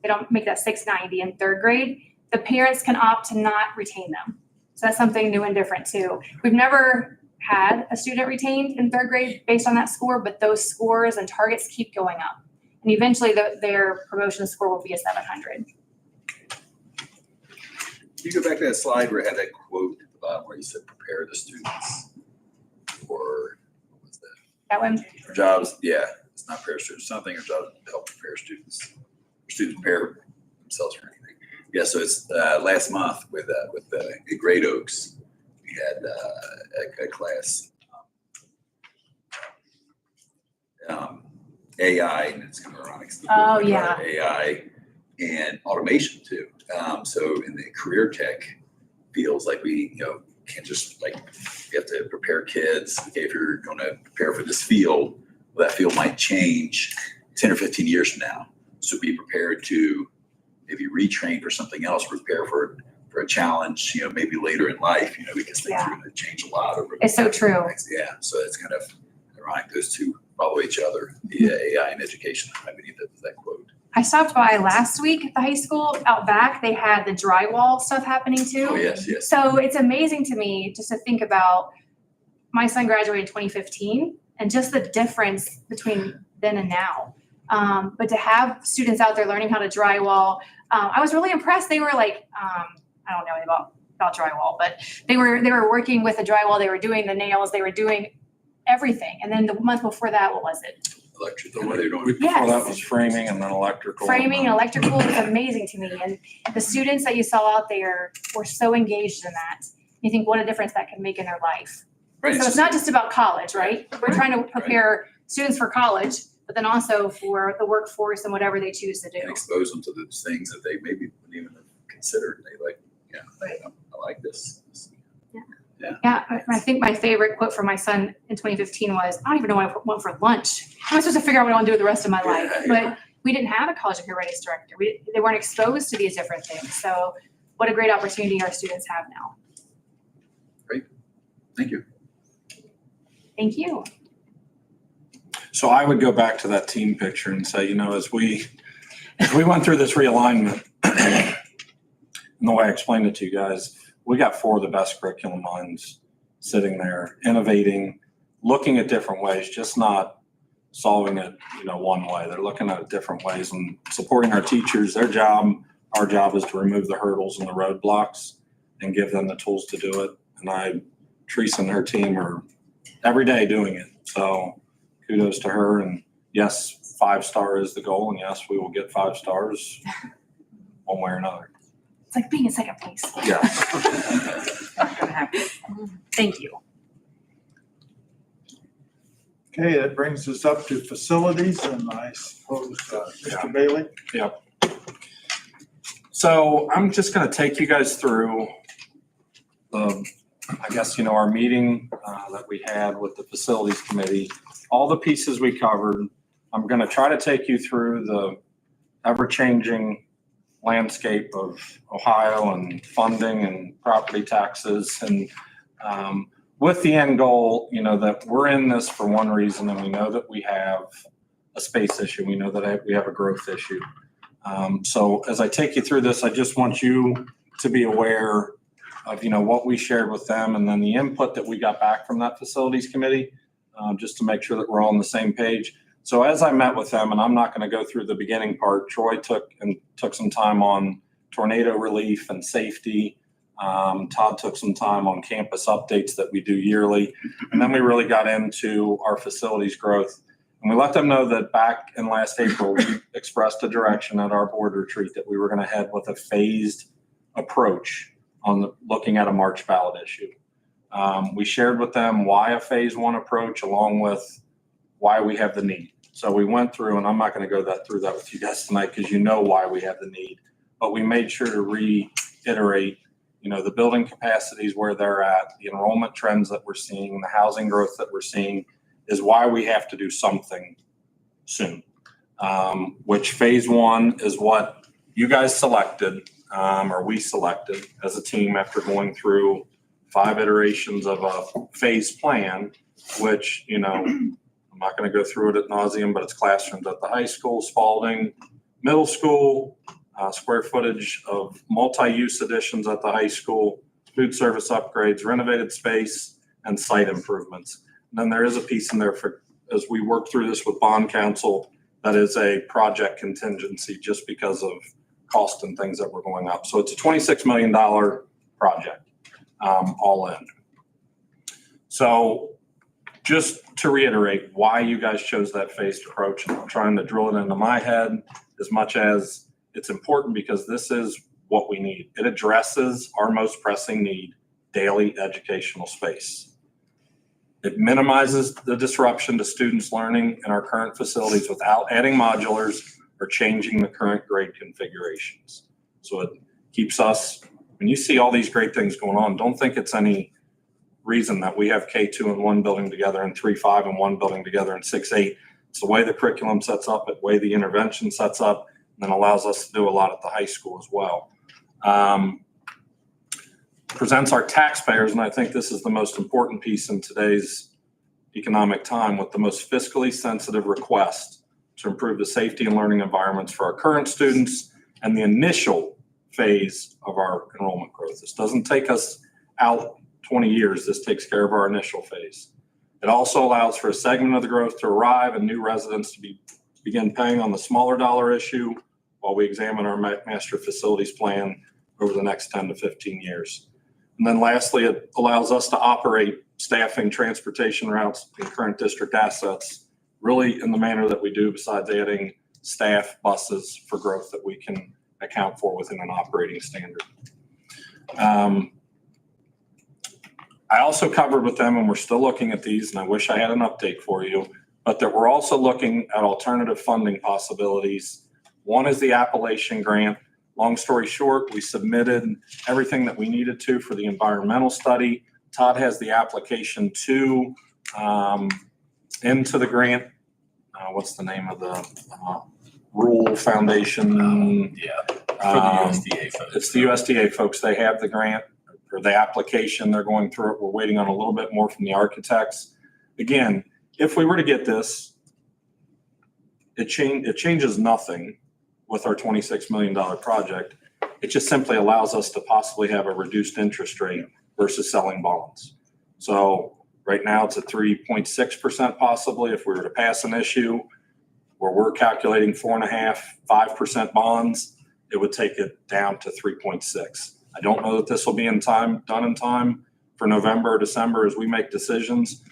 they don't make that 690 in third grade, the parents can opt to not retain them. So that's something new and different too. We've never had a student retained in third grade based on that score, but those scores and targets keep going up. And eventually their promotion score will be a 700. Can you go back to that slide where it had that quote at the bottom where you said prepare the students for, what was that? That one? For jobs, yeah, it's not prepare students, something or jobs to help prepare students. Students prepare themselves for anything. Yeah, so it's last month with the Great Oaks, we had a class, AI, and it's kind of ironic. Oh, yeah. AI and automation too. So in the career tech fields, like we, can't just like, you have to prepare kids. Okay, if you're going to prepare for this field, well, that field might change 10 or 15 years from now. So be prepared to maybe retrain for something else, prepare for a challenge, maybe later in life, because things are going to change a lot over. It's so true. Yeah, so it's kind of ironic. Those two follow each other, the AI and education. I believe that quote. I stopped by last week at the high school out back. They had the drywall stuff happening too. Oh, yes, yes. So it's amazing to me just to think about my son graduated in 2015 and just the difference between then and now. But to have students out there learning how to drywall, I was really impressed. They were like, I don't know anything about drywall, but they were working with the drywall. They were doing the nails. They were doing everything. And then the month before that, what was it? Electrical, what they're doing. Before that was framing and then electrical. Framing and electrical was amazing to me. And the students that you saw out there were so engaged in that. You think what a difference that can make in their life. Right. So it's not just about college, right? We're trying to prepare students for college, but then also for the workforce and whatever they choose to do. And expose them to those things that they maybe wouldn't even have considered. They like, Right. I like this. Yeah, I think my favorite quote from my son in 2015 was, I don't even know what I want for lunch. How am I supposed to figure out what I want to do with the rest of my life? But we didn't have a college and career readiness director. They weren't exposed to these different things. So what a great opportunity our students have now. Great. Thank you. Thank you. So I would go back to that team picture and say, as we went through this realignment, and the way I explained it to you guys, we got 4 of the best curriculum minds sitting there, innovating, looking at different ways, just not solving it, one way. They're looking at it different ways and supporting our teachers. Our job is to remove the hurdles and the roadblocks and give them the tools to do it. And Teresa and her team are every day doing it. So kudos to her. And yes, 5-star is the goal. And yes, we will get 5 stars one way or another. It's like being in second place. Yeah. Thank you. Okay, that brings us up to facilities, and I suppose Mr. Bailey. Yep. So I'm just going to take you guys through our meeting that we had with the facilities committee, all the pieces we covered. I'm going to try to take you through the ever-changing landscape of Ohio and funding and property taxes, and with the end goal, that we're in this for one reason, and we know that we have a space issue. We know that we have a growth issue. So as I take you through this, I just want you to be aware what we shared with them and then the input that we got back from that facilities committee, just to make sure that we're all on the same page. So as I met with them, and I'm not going to go through the beginning part, Troy took some time on tornado relief and safety. Todd took some time on campus updates that we do yearly. And then we really got into our facilities growth. And we let them know that back in last April, we expressed a direction at our board retreat that we were going to head with a phased approach on looking at a March ballot issue. We shared with them why a phase one approach along with why we have the need. So we went through, and I'm not going to go through that with you guys tonight because you know why we have the need, but we made sure to reiterate, the building capacities where they're at, the enrollment trends that we're seeing, the housing growth that we're seeing is why we have to do something soon, which phase one is what you guys selected, or we selected as a team after going through 5 iterations of a phase plan, which, I'm not going to go through it ad nauseum, but it's classrooms at the high school, Spalding Middle School, square footage of multi-use additions at the high school, food service upgrades, renovated space, and site improvements. And then there is a piece in there for, as we work through this with bond counsel, that is a project contingency just because of cost and things that were going up. So it's a $26 million project, all in. So just to reiterate why you guys chose that phased approach, and I'm trying to drill it into my head as much as it's important because this is what we need. It addresses our most pressing need, daily educational space. It minimizes the disruption to students' learning in our current facilities without adding modulars or changing the current grade configurations. So it keeps us, when you see all these great things going on, don't think it's any reason that we have K2 in one building together and 3-5 in one building together and 6-8. It's the way the curriculum sets up, the way the intervention sets up, and then allows us to do a lot at the high school as well. Presents our taxpayers, and I think this is the most important piece in today's economic time, with the most fiscally sensitive request to improve the safety and learning environments for our current students and the initial phase of our enrollment growth. This doesn't take us out 20 years. This takes care of our initial phase. It also allows for a segment of the growth to arrive and new residents to begin paying on the smaller dollar issue while we examine our master facilities plan over the next 10 to 15 years. And then lastly, it allows us to operate staffing, transportation routes, and current district assets really in the manner that we do, besides adding staff, buses for growth that we can account for within an operating standard. I also covered with them, and we're still looking at these, and I wish I had an update for you, but that we're also looking at alternative funding possibilities. One is the Appalachian grant. Long story short, we submitted everything that we needed to for the environmental study. Todd has the application into the grant. What's the name of the Rural Foundation? For the USDA folks. It's the USDA folks. They have the grant or the application. They're going through it. We're waiting on a little bit more from the architects. Again, if we were to get this, it changes nothing with our $26 million project. It just simply allows us to possibly have a reduced interest rate versus selling bonds. So right now it's at 3.6% possibly. If we were to pass an issue where we're calculating 4.5%, 5% bonds, it would take it down to 3.6. I don't know that this will be done in time for November or December as we make decisions,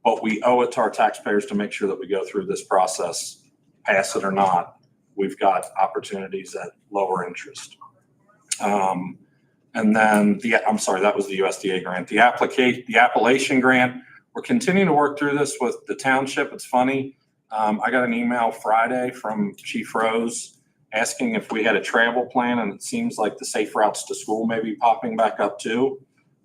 but we owe it to our taxpayers to make sure that we go through this process, pass it or not. We've got opportunities at lower interest. And then that was the USDA grant. The Appalachian grant, we're continuing to work through this with the township. It's funny. I got an email Friday from Chief Rose asking if we had a travel plan, and it seems like the safe routes to school may be popping back up too,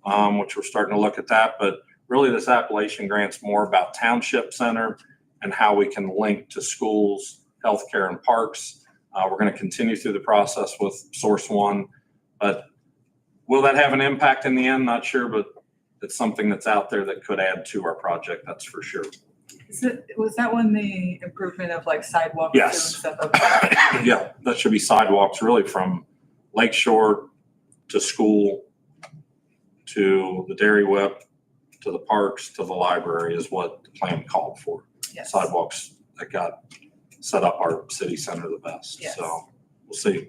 which we're starting to look at that. But really this Appalachian grant's more about township center and how we can link to schools, healthcare, and parks. We're going to continue through the process with Source One, but will that have an impact in the end? Not sure, but it's something that's out there that could add to our project. That's for sure. Was that one the improvement of like sidewalks? Yes. And stuff? Yeah, that should be sidewalks really from Lakeshore to school to the Dairy Whip, to the parks, to the library is what the plan called for. Yes. Sidewalks that got set up our city center the best. Yes. So we'll see.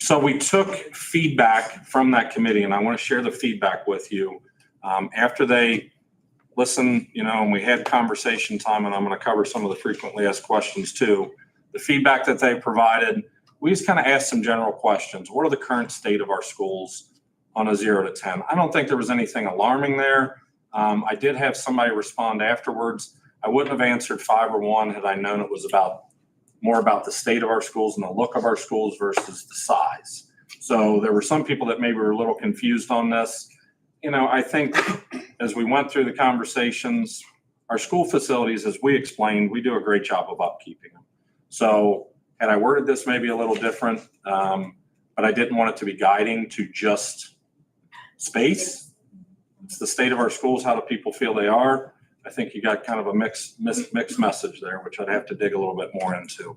So we took feedback from that committee, and I want to share the feedback with you. After they listened, and we had conversation time, and I'm going to cover some of the frequently asked questions too. The feedback that they provided, we just kind of asked some general questions. What are the current state of our schools on a 0 to 10? I don't think there was anything alarming there. I did have somebody respond afterwards. I wouldn't have answered 5 or 1 had I known it was more about the state of our schools and the look of our schools versus the size. So there were some people that maybe were a little confused on this. I think as we went through the conversations, our school facilities, as we explained, we do a great job of upkeeping them. So had I worded this maybe a little different, but I didn't want it to be guiding to just space. It's the state of our schools. How do people feel they are? I think you got kind of a mixed message there, which I'd have to dig a little bit more into.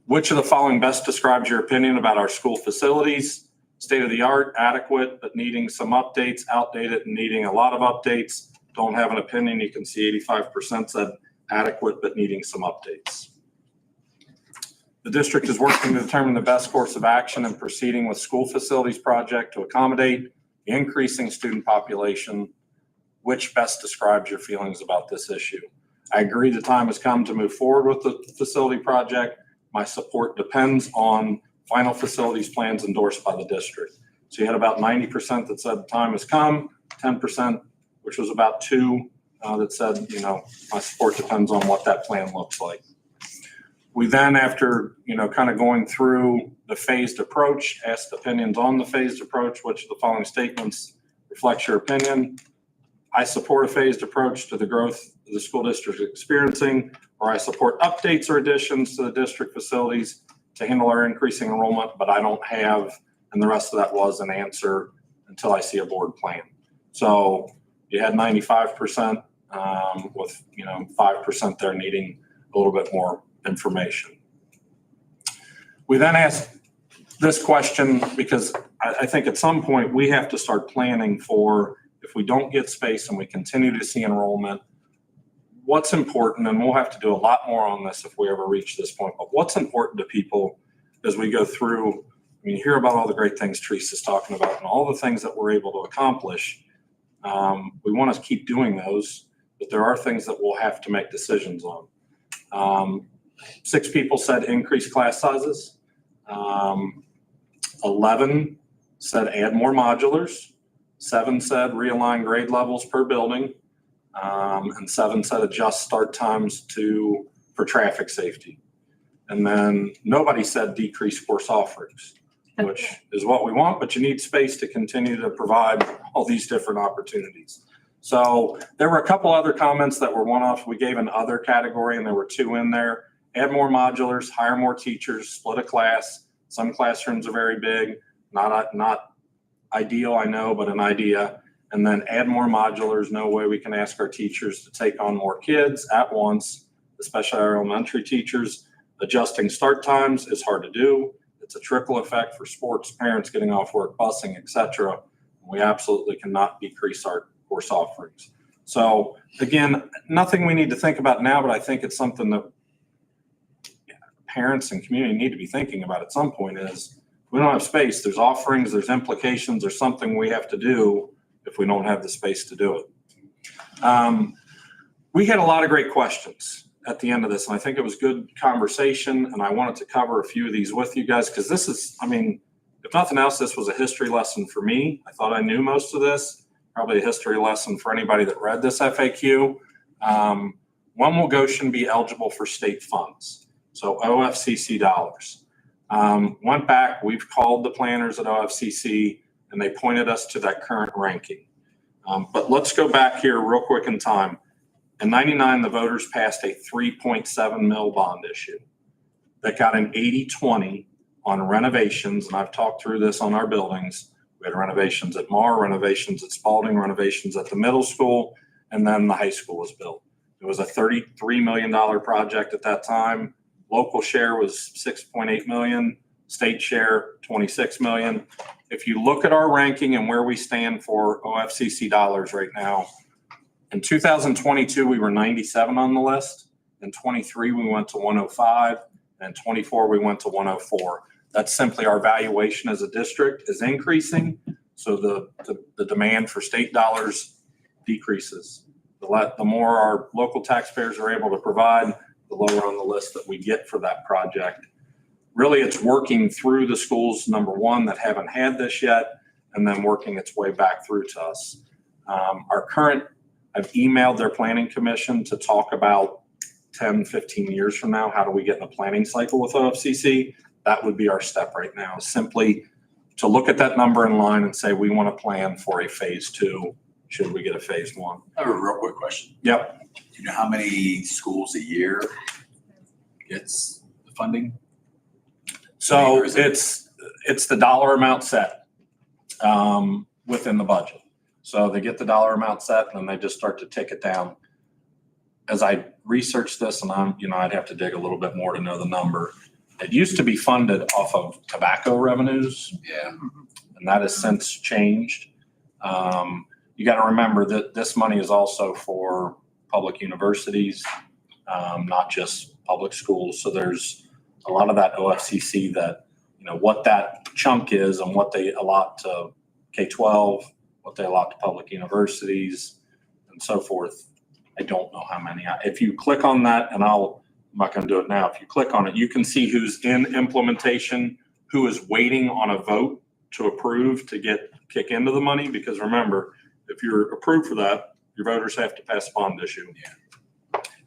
Which of the following best describes your opinion about our school facilities? State of the art, adequate, but needing some updates, outdated and needing a lot of updates. Don't have an opinion. You can see 85% said adequate, but needing some updates. The district is working to determine the best course of action in proceeding with school facilities project to accommodate the increasing student population. Which best describes your feelings about this issue? I agree the time has come to move forward with the facility project. My support depends on final facilities plans endorsed by the district. So you had about 90% that said the time has come, 10%, which was about 2 that said, my support depends on what that plan looks like. We then, after, kind of going through the phased approach, asked opinions on the phased approach. Which of the following statements reflects your opinion? I support a phased approach to the growth the school district is experiencing, or I support updates or additions to the district facilities to handle our increasing enrollment, but I don't have, and the rest of that was an answer until I see a board plan. So you had 95% with 5% there needing a little bit more information. We then asked this question because I think at some point we have to start planning for if we don't get space and we continue to see enrollment, what's important, and we'll have to do a lot more on this if we ever reach this point, but what's important to people as we go through, you hear about all the great things Teresa's talking about and all the things that we're able to accomplish. We want to keep doing those, but there are things that we'll have to make decisions on. 6 people said increase class sizes. 11 said add more modulars. 7 said realign grade levels per building. And 7 said adjust start times for traffic safety. And then nobody said decrease course offerings, which is what we want, but you need space to continue to provide all these different opportunities. So there were a couple other comments that were one-off. We gave an other category and there were 2 in there. Add more modulars, hire more teachers, split a class. Some classrooms are very big, not ideal, I know, but an idea. And then add more modulars. No way we can ask our teachers to take on more kids at once, especially our elementary teachers. Adjusting start times is hard to do. It's a trickle effect for sports, parents getting off work, busing, etc. We absolutely cannot decrease our course offerings. So again, nothing we need to think about now, but I think it's something that parents and community need to be thinking about at some point is we don't have space. There's offerings, there's implications, there's something we have to do if we don't have the space to do it. We had a lot of great questions at the end of this, and I think it was good conversation, and I wanted to cover a few of these with you guys because this is, if nothing else, this was a history lesson for me. I thought I knew most of this, probably a history lesson for anybody that read this FAQ. When will Goshen be eligible for state funds? So OFCC dollars. Went back, we've called the planners at OFCC, and they pointed us to that current ranking. But let's go back here real quick in time. In '99, the voters passed a 3.7 mil bond issue that got an 80-20 on renovations, and I've talked through this on our buildings. We had renovations at Marr, renovations at Spalding, renovations at the middle school, and then the high school was built. It was a $33 million project at that time. Local share was $6.8 million. State share, 26 million. If you look at our ranking and where we stand for OFCC dollars right now, in 2022, we were 97 on the list. In 23, we went to 105. And 24, we went to 104. That's simply our valuation as a district is increasing. So the demand for state dollars decreases. The more our local taxpayers are able to provide, the lower on the list that we get for that project. Really, it's working through the schools, number one, that haven't had this yet, and then working its way back through to us. I've emailed their planning commission to talk about 10, 15 years from now, how do we get in a planning cycle with OFCC? That would be our step right now, simply to look at that number in line and say, we want to plan for a phase 2, should we get a phase 1. I have a real quick question. Yep. Do you know how many schools a year gets the funding? So it's the dollar amount set within the budget. So they get the dollar amount set and then they just start to tick it down. As I researched this, and I'd have to dig a little bit more to know the number. It used to be funded off of tobacco revenues. Yeah. And that has since changed. You got to remember that this money is also for public universities, not just public schools. So there's a lot of that OFCC that, what that chunk is and what they allot to K-12, what they allot to public universities and so forth. I don't know how many. If you click on that, and I'm not going to do it now. If you click on it, you can see who's in implementation, who is waiting on a vote to approve to kick into the money. Because remember, if you're approved for that, your voters have to pass a bond issue. Yeah.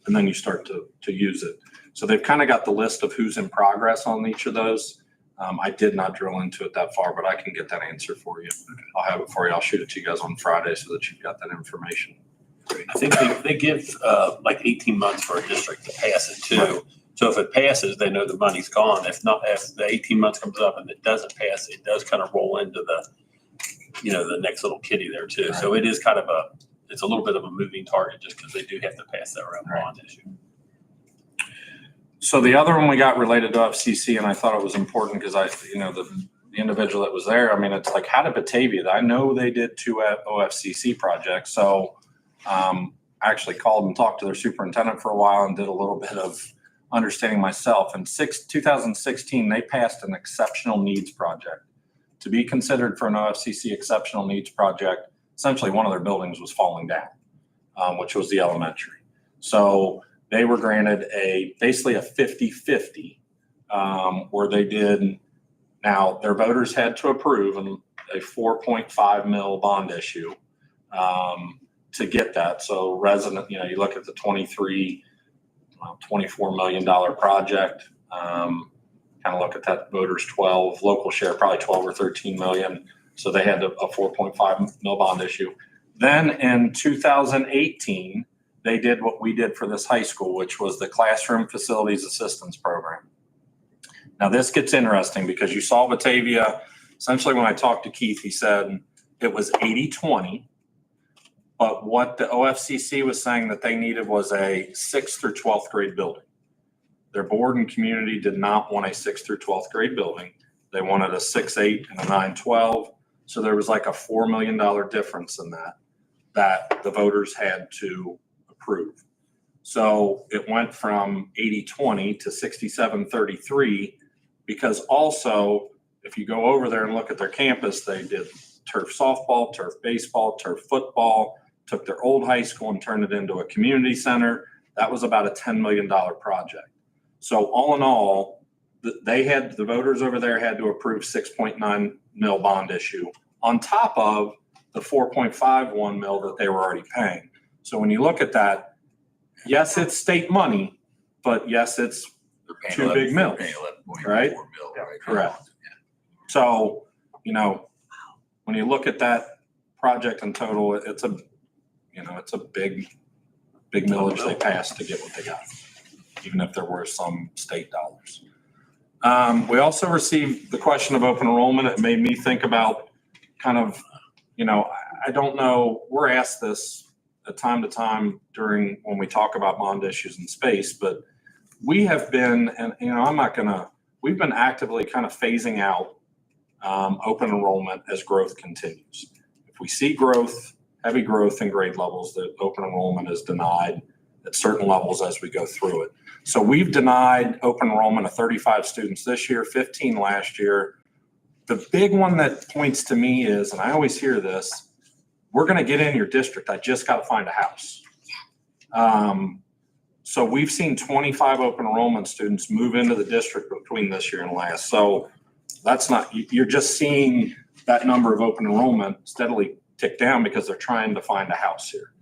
And then you start to use it. So they've kind of got the list of who's in progress on each of those. I did not drill into it that far, but I can get that answer for you. I'll have it for you. I'll shoot it to you guys on Friday so that you've got that information. I think they give like 18 months for a district to pass it too. So if it passes, they know the money's gone. If not, if the 18 months comes up and it doesn't pass, it does kind of roll into the next little kitty there too. Right. So it is kind of it's a little bit of a moving target just because they do have to pass that around bond issue. So the other one we got related to OFCC, and I thought it was important because the individual that was there, it's like, how did Batavia? I know they did 2 OFCC projects. So I actually called and talked to their superintendent for a while and did a little bit of understanding myself. In 2016, they passed an exceptional needs project. To be considered for an OFCC exceptional needs project, essentially one of their buildings was falling down, which was the elementary. So they were granted basically a 50-50 where they did, now their voters had to approve a 4.5 mil bond issue to get that. So you look at the $24 million project, kind of look at that voters 12, local share probably 12 or 13 million. So they had a 4.5 mil bond issue. Then in 2018, they did what we did for this high school, which was the Classroom Facilities Assistance Program. Now this gets interesting because you saw Batavia, essentially when I talked to Keith, he said it was 80-20, but what the OFCC was saying that they needed was a 6th through 12th grade building. Their board and community did not want a 6th through 12th grade building. They wanted a 6-8 and a 9-12. So there was like a $4 million difference in that the voters had to approve. So it went from 80-20 to 67-33 because also if you go over there and look at their campus, they did turf softball, turf baseball, turf football, took their old high school and turned it into a community center. That was about a $10 million project. So all in all, the voters over there had to approve 6.9 mil bond issue on top of the 4.51 mil that they were already paying. So when you look at that, yes, it's state money, but yes, it's 2 big mills, right? Correct. So, when you look at that project in total, it's a big millage they passed to get what they got, even if there were some state dollars. We also received the question of open enrollment. It made me think about kind of, I don't know, we're asked this time to time when we talk about bond issues in space, but we have been, and I'm not going to we've been actively kind of phasing out open enrollment as growth continues. If we see growth, heavy growth in grade levels, the open enrollment is denied at certain levels as we go through it. So we've denied open enrollment of 35 students this year, 15 last year. The big one that points to me is, and I always hear this, we're going to get in your district. I just got to find a house. So we've seen 25 open enrollment students move into the district between this year and last. So that's not, you're just seeing that number of open enrollment steadily tick down because they're trying to find a house here.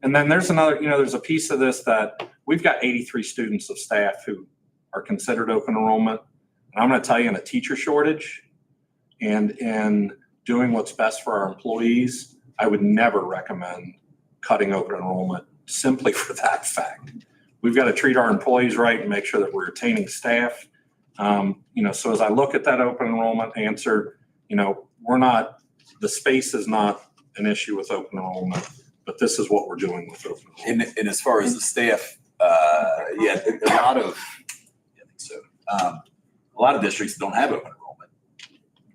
And then there's another, there's a piece of this that we've got 83 students of staff who are considered open enrollment. And I'm going to tell you, in a teacher shortage and in doing what's best for our employees, I would never recommend cutting open enrollment simply for that fact. We've got to treat our employees right and make sure that we're retaining staff. So as I look at that open enrollment answer, the space is not an issue with open enrollment, but this is what we're doing with open enrollment. And as far as the staff, a lot of districts don't have open enrollment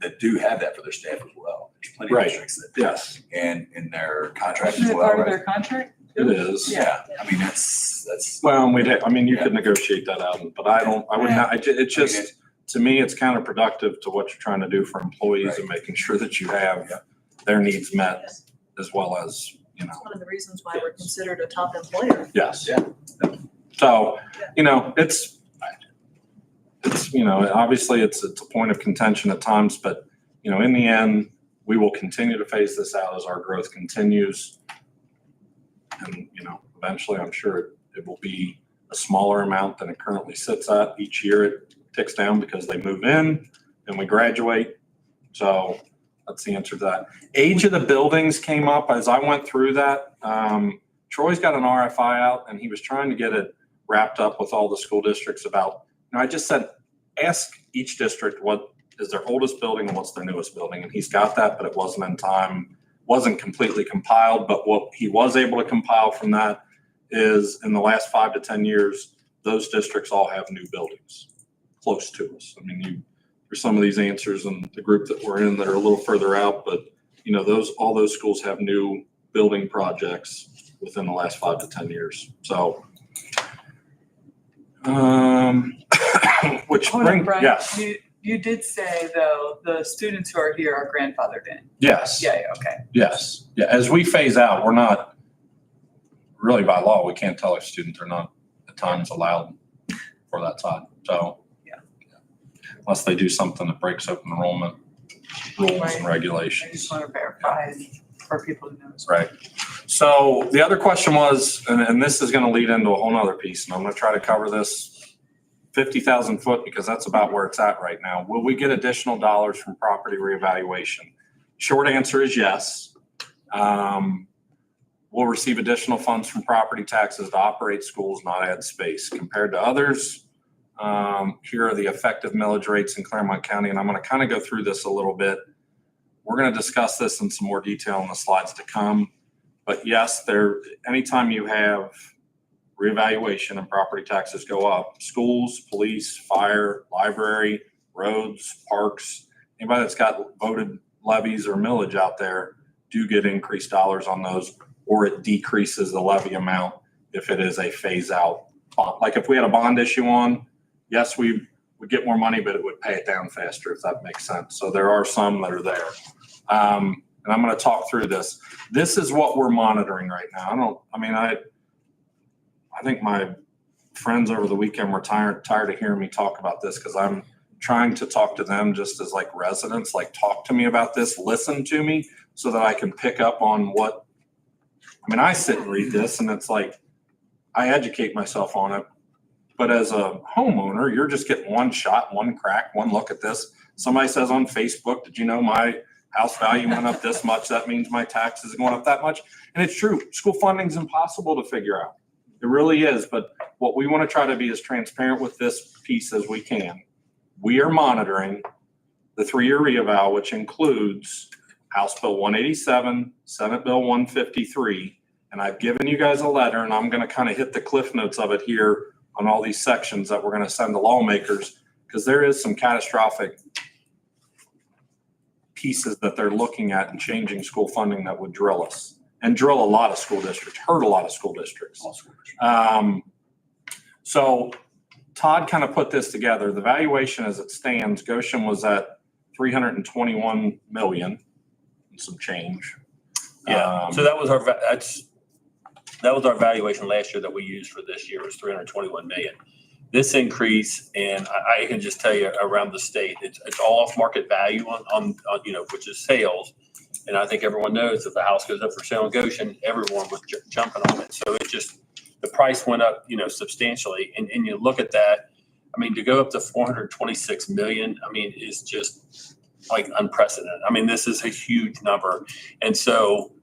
that do have that for their staff as well. There's plenty of districts that do. Yes. And in their contract Isn't as it well, part of right? their contract? It is. Yeah, I mean, that's. Well, you could negotiate that out, but I would not, to me, it's counterproductive to what you're trying to do for employees and making sure that you have their needs met as well as, That's one of the reasons why we're considered a top employer. yes. Yeah. So, it's obviously it's a point of contention at times, but, in the end, we will continue to phase this out as our growth continues. And, eventually I'm sure it will be a smaller amount than it currently sits at. Each year it ticks down because they move in and we graduate. So that's the answer to that. Age of the buildings came up as I went through that. Troy's got an RFI out and he was trying to get it wrapped up with all the school districts about, I just said, ask each district what is their oldest building and what's their newest building. And he's got that, but it wasn't in time, wasn't completely compiled. But what he was able to compile from that is in the last 5 to 10 years, those districts all have new buildings close to us. I mean, there's some of these answers in the group that we're in that are a little further out, but all those schools have new building projects within the last 5 to 10 years. So, which Hold on, brings, Brian. yes, You did say, though, the students who are here are grandfathered in. yes. Yeah, okay. Yes. Yeah. As we phase out, we're not really by law, we can't tell our students they're not at times allowed for that side. So, Yeah. Unless they do something that breaks open enrollment rules Right. and I regulations. just want to verify for people to know. Right. So the other question was, and this is going to lead into a whole nother piece, and I'm going to try to cover this 50,000 foot because that's about where it's at right now. Will we get additional dollars from property reevaluation? Short answer is yes. We'll receive additional funds from property taxes to operate schools, not add space. Compared to others, here are the effective millage rates in Claremont County, and I'm going to kind of go through this a little bit. We're going to discuss this in some more detail in the slides to come. But yes, anytime you have reevaluation and property taxes go up, schools, police, fire, library, roads, parks, anybody that's got voted levies or millage out there do get increased dollars on those, or it decreases the levy amount if it is a phase out. Like if we had a bond issue on, yes, we would get more money, but it would pay it down faster, if that makes sense. So there are some that are there. And I'm going to talk through this. This is what we're monitoring right now. I think my friends over the weekend were tired of hearing me talk about this because I'm trying to talk to them just as like residents, like talk to me about this, listen to me so that I can pick up on what, I sit and read this and it's like, I educate myself on it. But as a homeowner, you're just getting one shot, one crack, one look at this. Somebody says on Facebook, did you know my house value went up this much? That means my taxes are going up that much. And it's true. School funding is impossible to figure out. It really is. But what we want to try to be as transparent with this piece as we can. We are monitoring the 3-year reeval, which includes House Bill 187, Senate Bill 153. And I've given you guys a letter, and I'm going to kind of hit the cliff notes of it here on all these sections that we're going to send to lawmakers, because there is some catastrophic pieces that they're looking at and changing school funding that would drill us and drill a lot of school districts, hurt a lot of school districts. So Todd kind of put this together. The valuation as it stands, Goshen was at 321 million and some change. Yeah, so that was our valuation last year that we used for this year was 321 million. This increase, and I can just tell you around the state, it's all off market value on which is sales. And I think everyone knows if the house goes up for sale in Goshen, everyone was jumping on it. So the price went up, substantially. And you look at that, I mean, to go up to 426 million, I mean, is just like unprecedented. I mean, this is a huge number. And so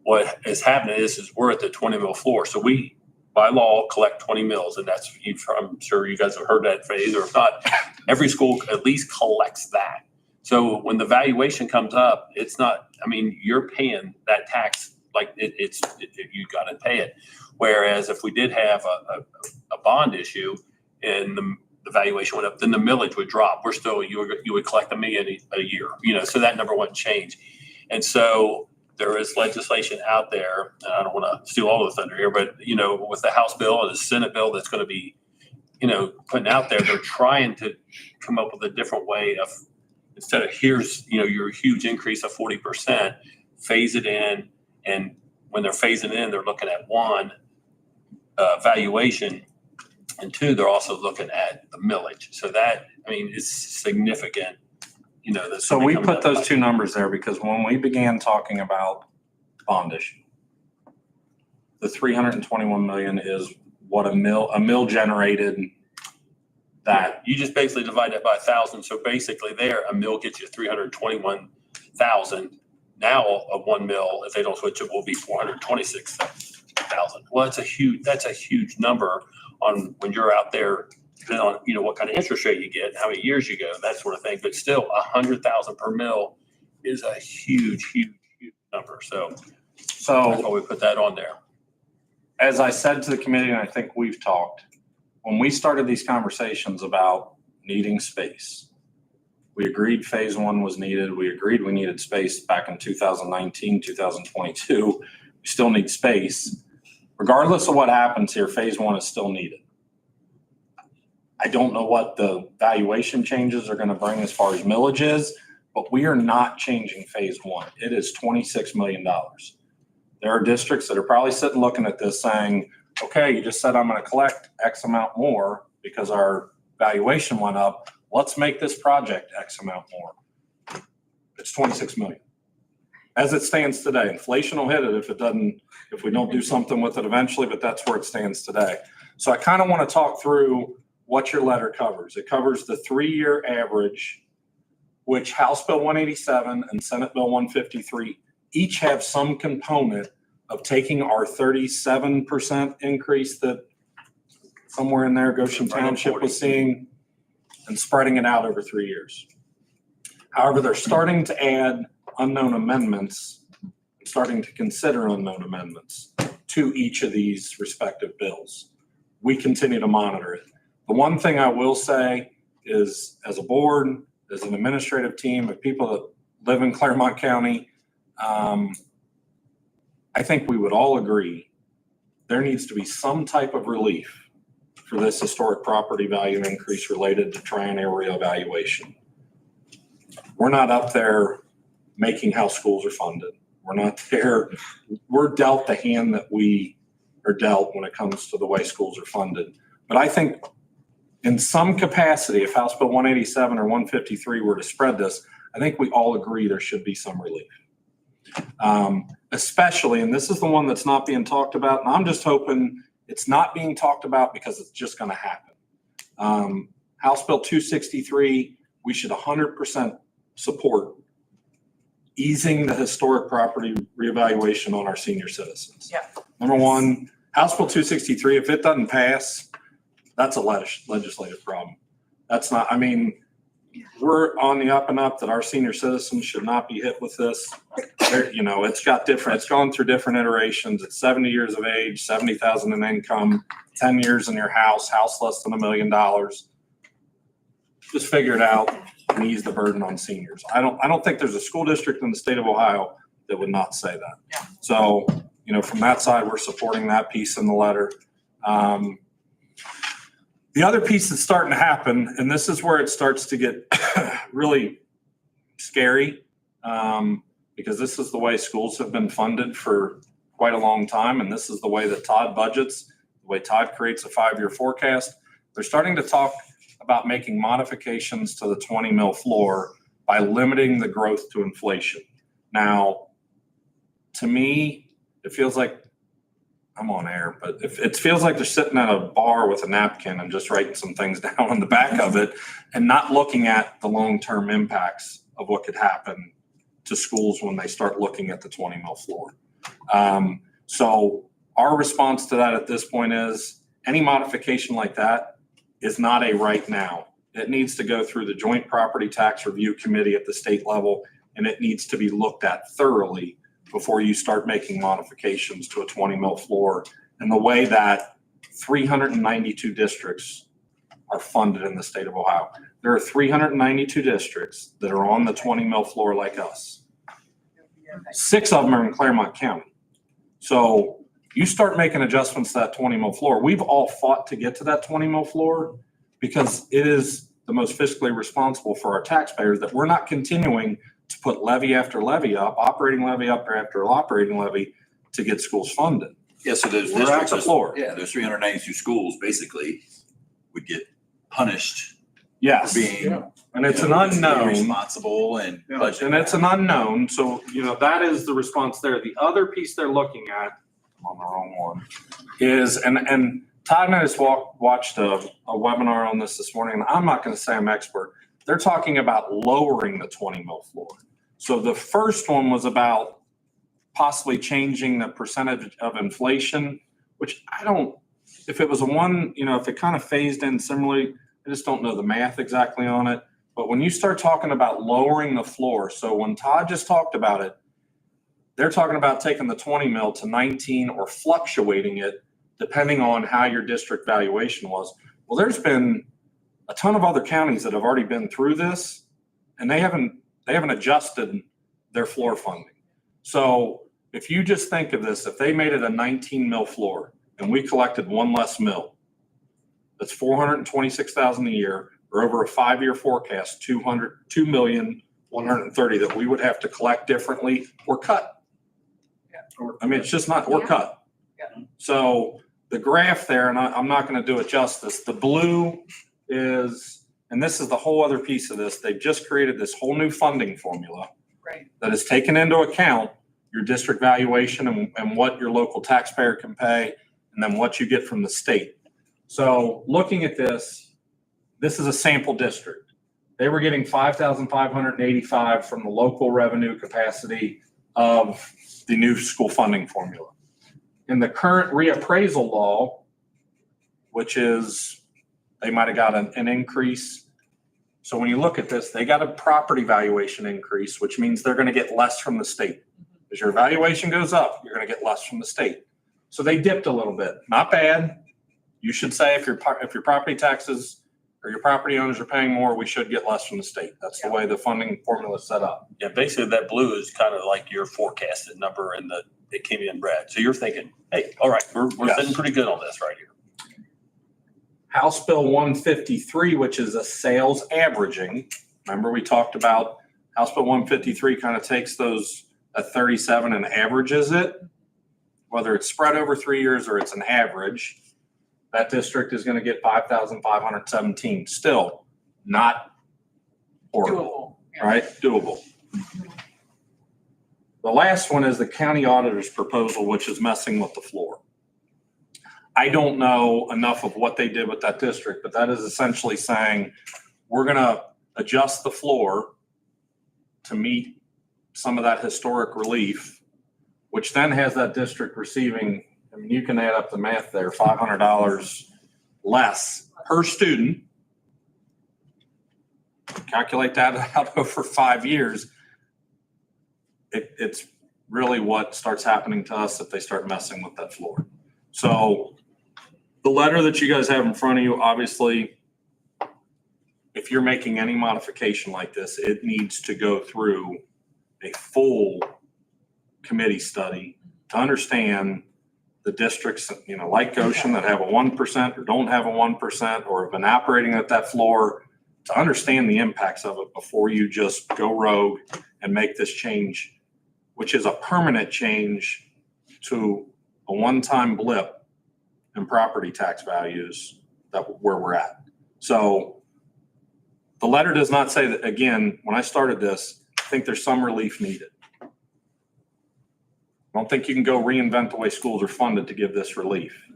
what is happening is we're at the 20 mil floor. So we, by law, collect 20 mils. And that's, I'm sure you guys have heard that phrase, or if not, every school at least collects that. So when the valuation comes up, it's not, I mean, you're paying that tax like you got to pay it. Whereas if we did have a bond issue and the valuation went up, then the millage would drop. We're still, you would collect $1 million a year, so that number wouldn't change. And so there is legislation out there, and I don't want to steal all the thunder here, but, with the House bill and the Senate bill that's going to be, putting out there, they're trying to come up with a different way of, instead of here's, your huge increase of 40%, phase it in. And when they're phasing in, they're looking at one, valuation, and two, they're also looking at the millage. So that, I mean, is significant, So we put those two numbers there because when we began talking about bond issue, the 321 million is what a mill generated that. You just basically divide that by 1,000. So basically there, a mill gets you 321,000. Now a 1 mil, if they don't switch it, will be 426,000. Well, that's a huge number on when you're out there, depending on, what kind of interest rate you get, how many years you go, that sort of thing. But still 100,000 per mil is a huge number. So that's why we put that on there. As I said to the committee, and I think we've talked, when we started these conversations about needing space, we agreed phase one was needed. We agreed we needed space back in 2019, 2022. We still need space. Regardless of what happens here, phase one is still needed. I don't know what the valuation changes are going to bring as far as millage is, but we are not changing phase one. It is $26 million. There are districts that are probably sitting looking at this saying, okay, you just said I'm going to collect X amount more because our valuation went up. Let's make this project X amount more. It's 26 million. As it stands today, inflation will hit it if we don't do something with it eventually, but that's where it stands today. So I kind of want to talk through what your letter covers. It covers the 3-year average, which House Bill 187 and Senate Bill 153 each have some component of taking our 37% increase that somewhere in there Goshen Township was seeing and spreading it out over 3 years. However, they're starting to add unknown amendments, starting to consider unknown amendments to each of these respective bills. We continue to monitor it. The one thing I will say is, as a board, as an administrative team of people that live in Claremont County, I think we would all agree there needs to be some type of relief for this historic property value increase related to triennial evaluation. We're not up there making how schools are funded. We're not there. We're dealt the hand that we are dealt when it comes to the way schools are funded. But I think in some capacity, if House Bill 187 or 153 were to spread this, I think we all agree there should be some relief. Especially, and this is the one that's not being talked about, and I'm just hoping it's not being talked about because it's just going to happen. House Bill 263, we should 100% support easing the historic property reevaluation on our senior citizens. Yeah. Number one, House Bill 263, if it doesn't pass, that's a legislative problem. That's not, I mean, we're on the up and up that our senior citizens should not be hit with this. You know, it's gone through different iterations. It's 70 years of age, 70,000 in income, 10 years in your house less than $1 million. Just figure it out and ease the burden on seniors. I don't think there's a school district in the state of Ohio that would not say that. Yeah. So, you know, from that side, we're supporting that piece in the letter. The other piece that's starting to happen, and this is where it starts to get really scary, because this is the way schools have been funded for quite a long time, and this is the way that Todd budgets, the way Todd creates a 5-year forecast. They're starting to talk about making modifications to the 20 mil floor by limiting the growth to inflation. Now, to me, it feels like I'm on air, but it feels like they're sitting at a bar with a napkin and just writing some things down on the back of it and not looking at the long-term impacts of what could happen to schools when they start looking at the 20 mil floor. So our response to that at this point is any modification like that is not a right now. It needs to go through the Joint Property Tax Review Committee at the state level, and it needs to be looked at thoroughly before you start making modifications to a 20 mil floor and the way that 392 districts are funded in the state of Ohio. There are 392 districts that are on the 20 mil floor like us. 6 of them are in Claremont County. So you start making adjustments to that 20 mil floor. We've all fought to get to that 20 mil floor because it is the most fiscally responsible for our taxpayers that we're not continuing to put levy after levy up, operating levy up after operating levy to get schools funded. Yeah, so those We're at districts, the floor. yeah, those 392 schools basically would get punished Yes. for being, And it's you an know, unknown. responsible and budget. And it's an unknown. So, you know, that is the response there. The other piece they're looking at, I'm on the wrong one, is, and Todd and I just watched a webinar on this morning, and I'm not going to say I'm expert. They're talking about lowering the 20 mil floor. So the first one was about possibly changing the percentage of inflation, which I don't, if it was a one, you know, if it kind of phased in similarly, I just don't know the math exactly on it. But when you start talking about lowering the floor, so when Todd just talked about it, they're talking about taking the 20 mil to 19 or fluctuating it depending on how your district valuation was. Well, there's been a ton of other counties that have already been through this, and they haven't adjusted their floor funding. So if you just think of this, if they made it a 19 mil floor and we collected one less mil, that's $426,000 a year, or over a 5-year forecast, $2,130,000 that we would have to collect differently or cut. I mean, it's just not, or cut. So the graph there, and I'm not going to do it justice, the blue is, and this is the whole other piece of this, they've just created this whole new funding formula that has taken into account your district valuation and what your local taxpayer can pay, and then what you get from the state. So looking at this is a sample district. They were getting $5,585 from the local revenue capacity of the new school funding formula. In the current reappraisal law, which is, they might have got an increase. So when you look at this, they got a property valuation increase, which means they're going to get less from the state. As your valuation goes up, you're going to get less from the state. So they dipped a little bit. Not bad. You should say if your property taxes or your property owners are paying more, we should get less from the state. That's the way the funding formula is set up. Yeah, basically that blue is kind of like your forecasted number and it came in red. So you're thinking, hey, all right, we're sitting pretty good on this right here. House Bill 153, which is a sales averaging. Remember we talked about House Bill 153 kind of takes those at 37 and averages it, whether it's spread over 3 years or it's an average. That district is going to get 5,517. Still not horrible, right? Doable. The last one is the county auditor's proposal, which is messing with the floor. I don't know enough of what they did with that district, but that is essentially saying we're going to adjust the floor to meet some of that historic relief, which then has that district receiving, I mean, you can add up the math there, $500 less per student calculate that out over 5 years. It's really what starts happening to us if they start messing with that floor. So the letter that you guys have in front of you, obviously, if you're making any modification like this, it needs to go through a full committee study to understand the districts, like Goshen that have a 1% or don't have a 1% or have been operating at that floor, to understand the impacts of it before you just go rogue and make this change, which is a permanent change to a one-time blip in property tax values where we're at. So the letter does not say that, again, when I started this, I think there's some relief needed. I don't think you can go reinvent the way schools are funded to give this relief.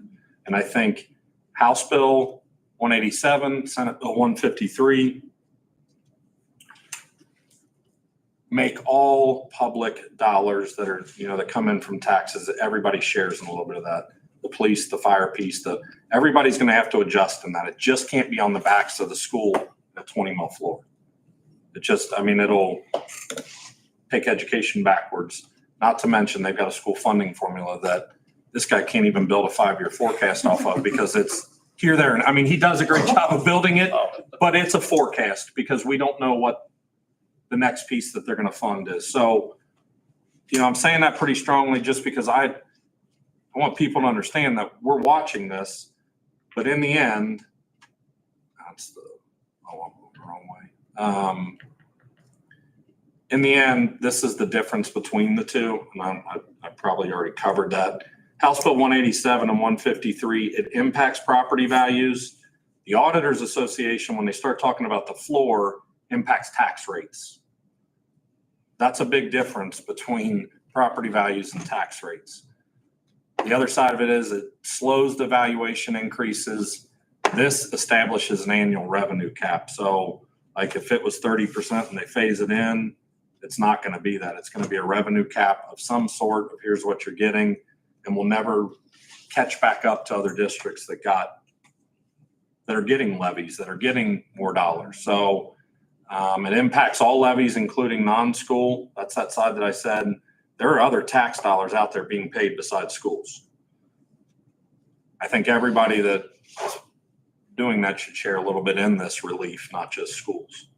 And I think House Bill 187, Senate Bill 153, make all public dollars that are, that come in from taxes, that everybody shares in a little bit of that. The police, the fire piece, everybody's going to have to adjust in that. It just can't be on the backs of the school at 20 mil floor. It'll take education backwards. Not to mention they've got a school funding formula that this guy can't even build a 5-year forecast off of because it's here, there. And he does a great job of building it, but it's a forecast because we don't know what the next piece that they're going to fund is. So, I'm saying that pretty strongly just because I want people to understand that we're watching this, but in the end, I'm moving the wrong way. In the end, this is the difference between the two, and I probably already covered that. House Bill 187 and 153, it impacts property values. The Auditors Association, when they start talking about the floor, impacts tax rates. That's a big difference between property values and tax rates. The other side of it is it slows the valuation increases. This establishes an annual revenue cap. So like if it was 30% and they phase it in, it's not going to be that. It's going to be a revenue cap of some sort of here's what you're getting, and we'll never catch back up to other districts that are getting levies, that are getting more dollars. So it impacts all levies, including non-school. That's that side that I said. There are other tax dollars out there being paid besides schools. I think everybody that's doing that should share a little bit in this relief, not just schools.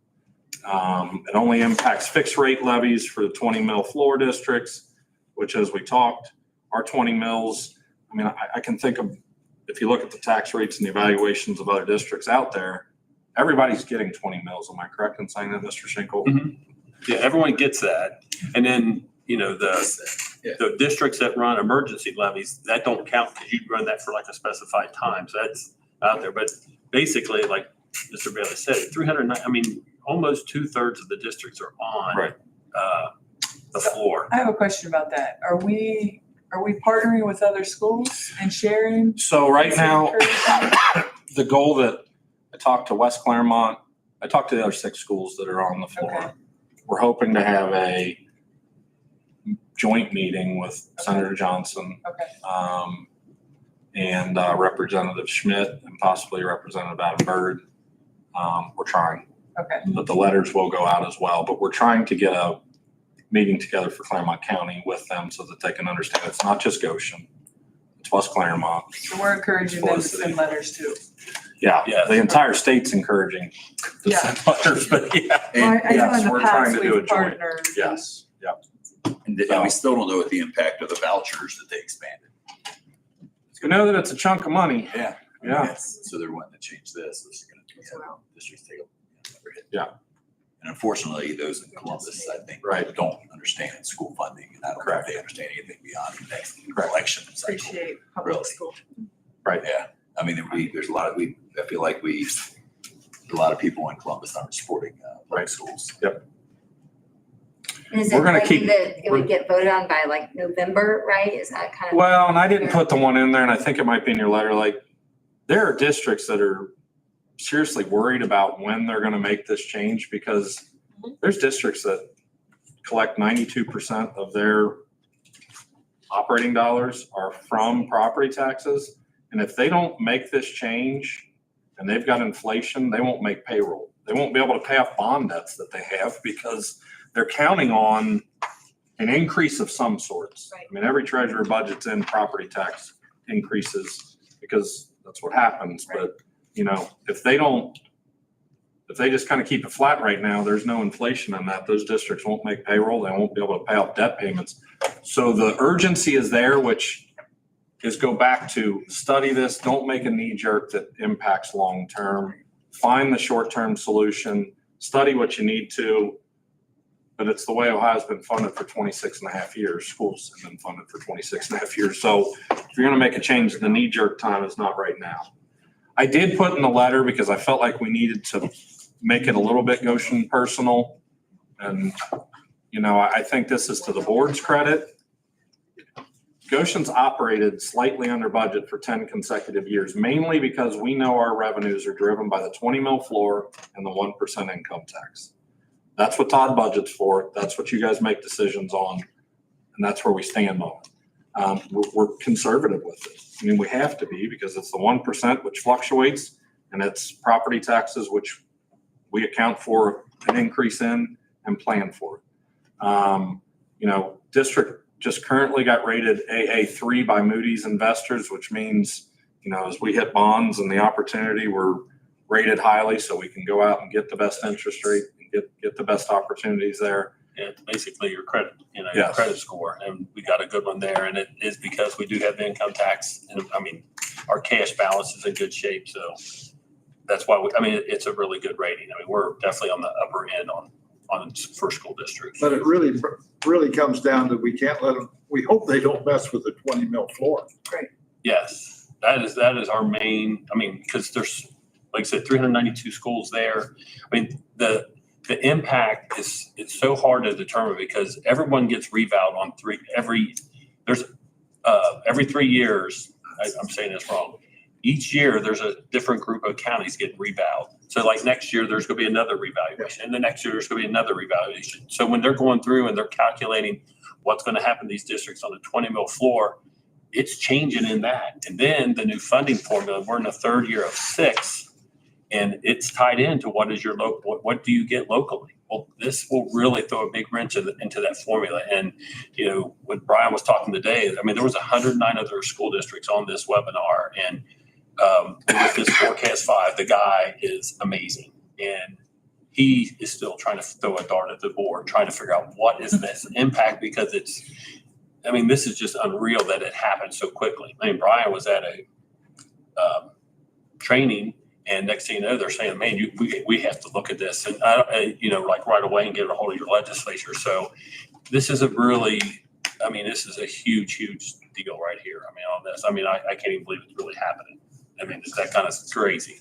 It only impacts fixed rate levies for the 20 mil floor districts, which as we talked, are 20 mils. I can think of, if you look at the tax rates and the evaluations of other districts out there, everybody's getting 20 mils. Am I correct in saying that, Mr. Schinkel? Mm-hmm. Yeah, everyone gets that. And then, the districts that run emergency levies, that don't count because you run that for like a specified time. So that's out there. But basically, like Mr. Bailey said, 309, almost 2/3 of the districts are on the floor. I have a question about that. Are we partnering with other schools and sharing? So right now, the goal that I talked to West Claremont, I talked to the other 6 schools that are on the floor. Okay. We're hoping to have a joint meeting with Senator Johnson. Okay. And Representative Schmidt and possibly Representative Adam Byrd. We're trying. Okay. But the letters will go out as well. But we're trying to get a meeting together for Claremont County with them so that they can understand it's not just Goshen. It's West Claremont. So we're encouraging them to send letters too. Yeah, Yes. the entire state's encouraging to send letters, but yeah. Well, I know Yes, in the we're trying past to do a we've joint. partnered. Yes, yeah. And we still don't know what the impact of the vouchers that they expanded. You know that it's a chunk of money. Yeah. Yeah. So they're wanting to change this. This is going to districts take another hit. Yeah. And unfortunately, those in Columbus, I think, Right. don't understand school funding, and I don't know if they understand anything beyond the next election cycle. Appreciate public Really. school. Right. Yeah, there's a lot of, I feel like a lot of people in Columbus aren't supporting public schools. Yep. Is We're it gonna likely keep- that it would get voted on by like November, right? Is that kind of? Well, and I didn't put the one in there, and I think it might be in your letter, like, there are districts that are seriously worried about when they're gonna make this change, because there's districts that collect 92% of their operating dollars are from property taxes. And if they don't make this change and they've got inflation, they won't make payroll. they won't be able to pay off bond debts that they have because they're counting on an increase of some sorts. Right. I mean, every treasurer budgets in property tax increases because that's what happens. But, you know, if they just kind of keep it flat right now, there's no inflation in that. Those districts won't make payroll. They won't be able to pay off debt payments. So the urgency is there, which is go back to study this. Don't make a knee jerk that impacts long-term. Find the short-term solution, study what you need to. But it's the way Ohio's been funded for 26 and a half years. Schools have been funded for 26 and a half years. So if you're going to make a change, the knee jerk time is not right now. I did put in the letter because I felt like we needed to make it a little bit Goshen personal. And, you know, I think this is to the board's credit. Goshen's operated slightly under budget for 10 consecutive years, mainly because we know our revenues are driven by the 20 mil floor and the 1% income tax. That's what Todd budgets for. That's what you guys make decisions on. And that's where we stand on it. We're conservative with it. I mean, we have to be because it's the 1% which fluctuates and it's property taxes, which we account for an increase in and plan for it. You know, district just currently got rated AA3 by Moody's Investors, which means, you know, as we hit bonds and the opportunity, we're rated highly so we can go out and get the best interest rate and get the best opportunities there. Yeah, it's basically your credit, your Yes. credit score, and we got a good one there, and it is because we do have the income tax, and I mean, our cash balance is in good shape, so that's why it's a really good rating. I mean, we're definitely on the upper end on for school districts. But it really comes down to, we can't let them, we hope they don't mess with the 20 mil floor. Yes, that is our main, I mean, because there's, like I said, 392 schools there. I mean, the impact is, it's so hard to determine because everyone gets revaled on every 3 years. I'm saying this wrong. Each year, there's a different group of counties getting revaled. So like next year, there's going to be another revaluation. And the next year, there's going to be another revaluation. So when they're going through and they're calculating what's going to happen to these districts on the 20 mil floor, it's changing in that. And then the new funding formula, we're in the third year of 6, and it's tied into what is your local, what do you get locally? Well, this will really throw a big wrench into that formula. And, you know, when Brian was talking today, I mean, there was 109 other school districts on this webinar, and with this forecast 5, the guy is amazing. And he is still trying to throw a dart at the board, trying to figure out what is this impact, because this is just unreal that it happened so quickly. I mean, Brian was at a training, and next thing you know, they're saying, man, we have to look at this, and like right away and get a hold of your legislature. So this is this is a huge, huge deal right here. I mean, on this, I can't even believe it's really happening. I mean, it's that kind of crazy.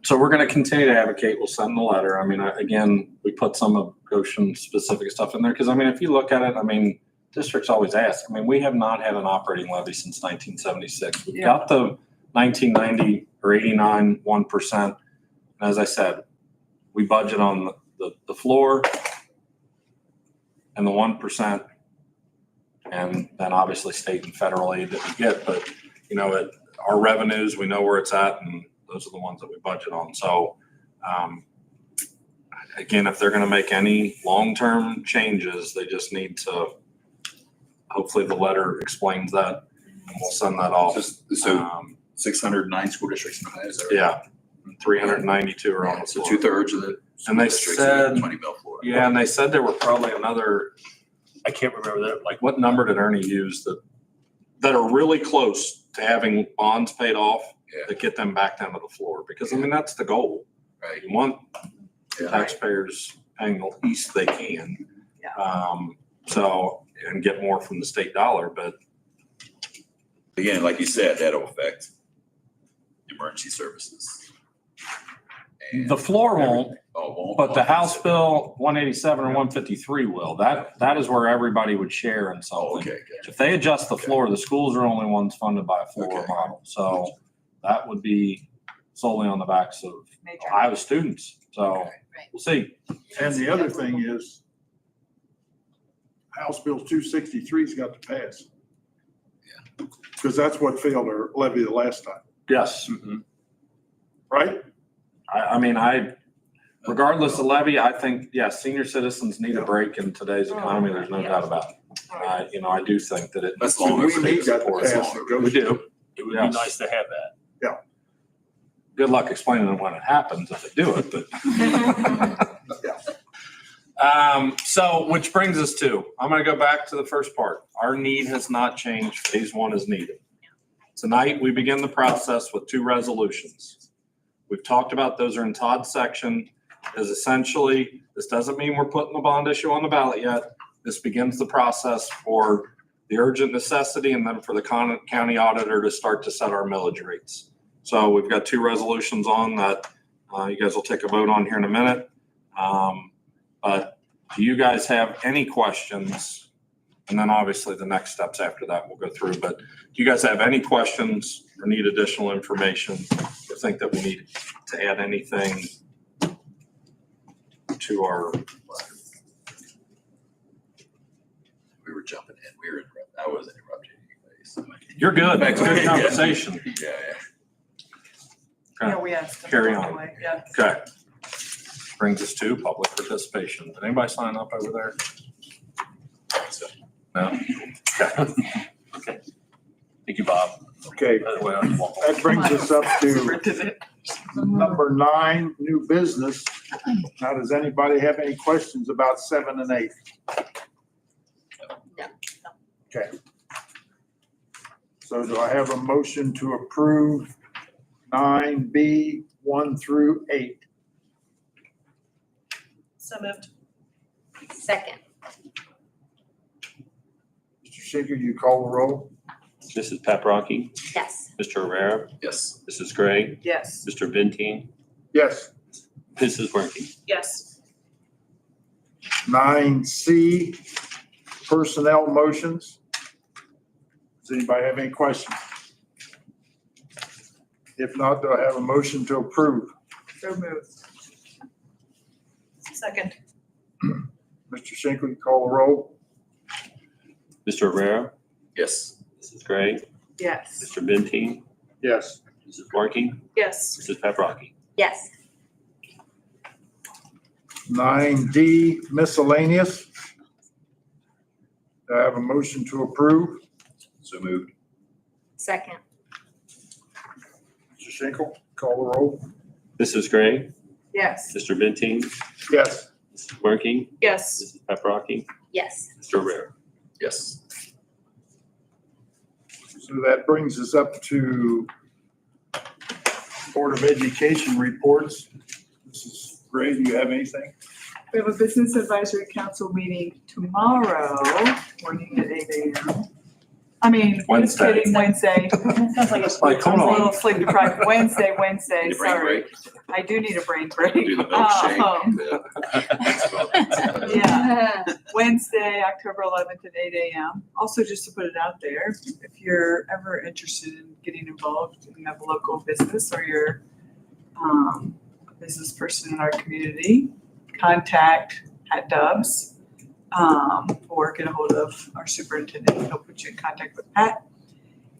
So we're going to continue to advocate. We'll send the letter. I mean, again, we put some of Goshen specific stuff in there because, if you look at it, districts always ask. We have not had an operating levy since 1976. We've got the 1990 or 89 1%. And as I said, we budget on the floor and the 1%, and then obviously state and federal aid that we get. But our revenues, we know where it's at, and those are the ones that we budget on. So again, if they're going to make any long-term changes, they just need to, hopefully the letter explains that, and we'll send that off. So 609 school districts in Ohio, is that right? Yeah, 392 are on the So floor. 2/3 of the And they districts are said, 20 mil floor. yeah, and they said there were probably another, I can't remember that. Like, what number did Ernie use that are really close to having bonds paid off that get them back down to the floor? Because that's the goal. Right. You want Yeah. taxpayers paying the least they can. Yeah. And get more from the state dollar, but Again, like you said, that'll affect emergency services. the floor won't, Won't. but the House Bill 187 or 153 will. That is where everybody would share in something. Oh, okay, gotcha. If they adjust the floor, the schools are only ones funded by a floor Okay. model. So that would be solely on the backs of Ohio students. So Okay. we'll see. And the other thing is, House Bill 263's got to pass. Yeah. Because that's what failed our levy the last time, Yes. right? I regardless of levy, I think, yeah, senior citizens need a break in today's economy. There's no doubt about it. I do think that it. That's long We overdue need that to support. pass the We do. It would be Yes. nice to have that. Good luck explaining it when it happens if they do it, but. So, which brings us to, I'm gonna go back to the first part. Our need has not changed. Phase one is needed. Tonight, we begin the process with 2 resolutions. We've talked about, those are in Todd's section, is essentially, this doesn't mean we're putting the bond issue on the ballot yet. This begins the process for the urgent necessity and then for the county auditor to start to set our millage rates. So we've got 2 resolutions on that you guys will take a vote on here in a minute. But do you guys have any questions? And then obviously the next steps after that we'll go through. But do you guys have any questions or need additional information or think that we need to add anything to our? We were jumping in. We were interrupting. I was interrupting you guys. You're good. Back to Good it. conversation. Yeah. Okay. Yeah, we asked them. Carry on. Anyway, yeah. Okay. Brings us to public participation. Did anybody sign up over there? No? Okay. Okay. Thank you, Bob. Okay, By the way, I walk away. that brings us up to number 9, new business. Now, does anybody have any questions about 7 and 8? No. Okay. So do I have a motion to approve 9B, 1 through 8? So moved. Second. Mr. Schenker, you call the roll? Mrs. Paprocki, Yes. Mr. Rivera, Yes. Mrs. Gray, Yes. Mr. Venteen, Yes. Mrs. Werke. Yes. 9C, personnel motions. Does anybody have any questions? If not, do I have a motion to approve? So moved. Second. Mr. Schenker, you call the roll? Mr. Rivera, Yes. Mrs. Gray, Yes. Mr. Venteen, Yes. Mrs. Werke, Yes. Mrs. Paprocki. Yes. 9D, miscellaneous. Do I have a motion to approve? So moved. Second. Mr. Schenker, call the roll? Mrs. Gray, Yes. Mr. Venteen, Yes. Mrs. Werke, Yes. Mrs. Paprocki, Yes. Mr. Rivera. Yes. So that brings us up to Board of Education reports. Mrs. Gray, do you have anything? We have a business advisory council meeting tomorrow, morning at 8 a.m. I mean, just Wednesday. kidding, Wednesday. Sounds like a. Like, hold I'm a little on. sleep deprived. Wednesday, Need a brain sorry. break? I do need a brain break. Do the milkshake. Yeah, Wednesday, October 11th at 8 a.m. Also, just to put it out there, if you're ever interested in getting involved and you have a local business or you're a business person in our community, contact Pat Dubs or get a hold of our superintendent. He'll put you in contact with Pat.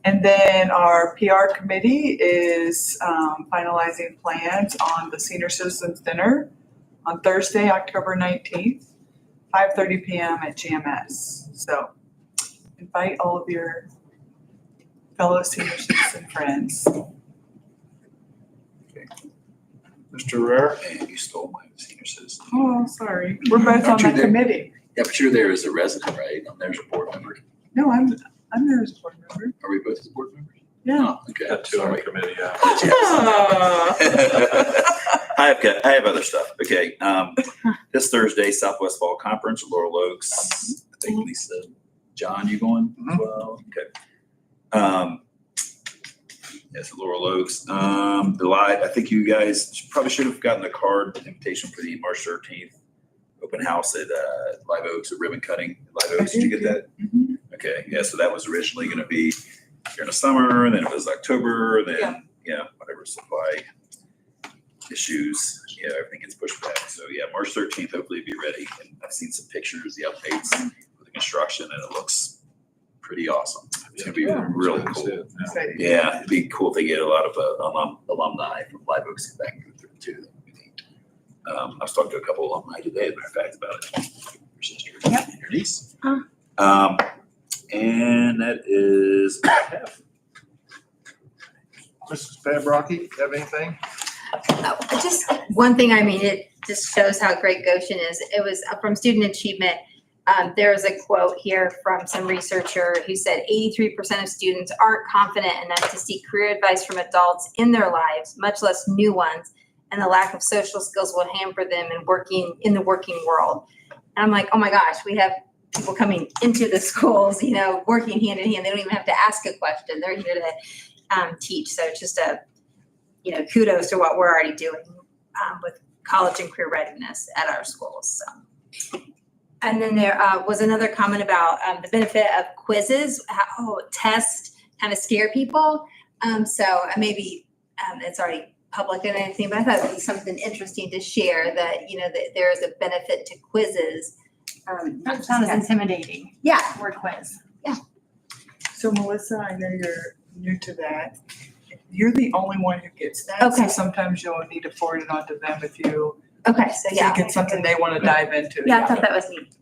And then our PR committee is finalizing plans on the Senior Citizens Dinner on Thursday, October 19th, 5:30 p.m. at GMS. So invite all of your fellow senior citizen friends. Mr. Rare? And you stole my senior citizen. Oh, sorry. We're both on that committee. Yeah, but you're there as a resident, right? I'm there as a board member. No, I'm there as a board member. Are we both as board members? Yeah. Oh, okay. Got 2 on the Sorry. committee, yeah. I have other stuff. Okay. This Thursday, Southwest Fall Conference, Laurel Oaks. I think Lisa, John, you going as well? Okay. Yes, Laurel Oaks. I think you guys probably should have gotten a card invitation for the March 13th open house at Live Oaks, a ribbon cutting at Live Oaks. Did you get that? Mhm. Okay. Yeah. So that was originally going to be during the summer, and then it was October, and then whatever supply issues, everything gets pushed back. So March 13th, hopefully be ready. And I've seen some pictures, the updates with the construction, and it looks pretty awesome. It's gonna be really cool. Exciting. Yeah, it'd be cool if they get a lot of alumni from Live Oaks back and go through too. That would be neat. I was talking to a couple of alumni today, as a matter of fact, about it. Your sister Yep. and your niece. Huh. And that is all I have. Mrs. Pembroke, you have anything? Just one thing, I mean, it just shows how great Goshen is. It was from Student Achievement. There was a quote here from some researcher who said 83% of students aren't confident enough to seek career advice from adults in their lives, much less new ones, and the lack of social skills will hamper them in the working world. And I'm like, oh my gosh, we have people coming into the schools, you know, working hand in hand. They don't even have to ask a question. They're here to teach. So it's just kudos to what we're already doing with college and career readiness at our schools. So. And then there was another comment about the benefit of quizzes, how tests kind of scare people. So maybe it's already public and everything, but I thought it was something interesting to share that, that there is a benefit to quizzes. That sounds intimidating. Yeah. Word quiz. So Melissa, I know you're new to that. You're the only one who gets that. Okay. So sometimes you'll need to forward it on to them if you Okay, so yeah. think it's something they want to dive into. Yeah, I thought that was neat.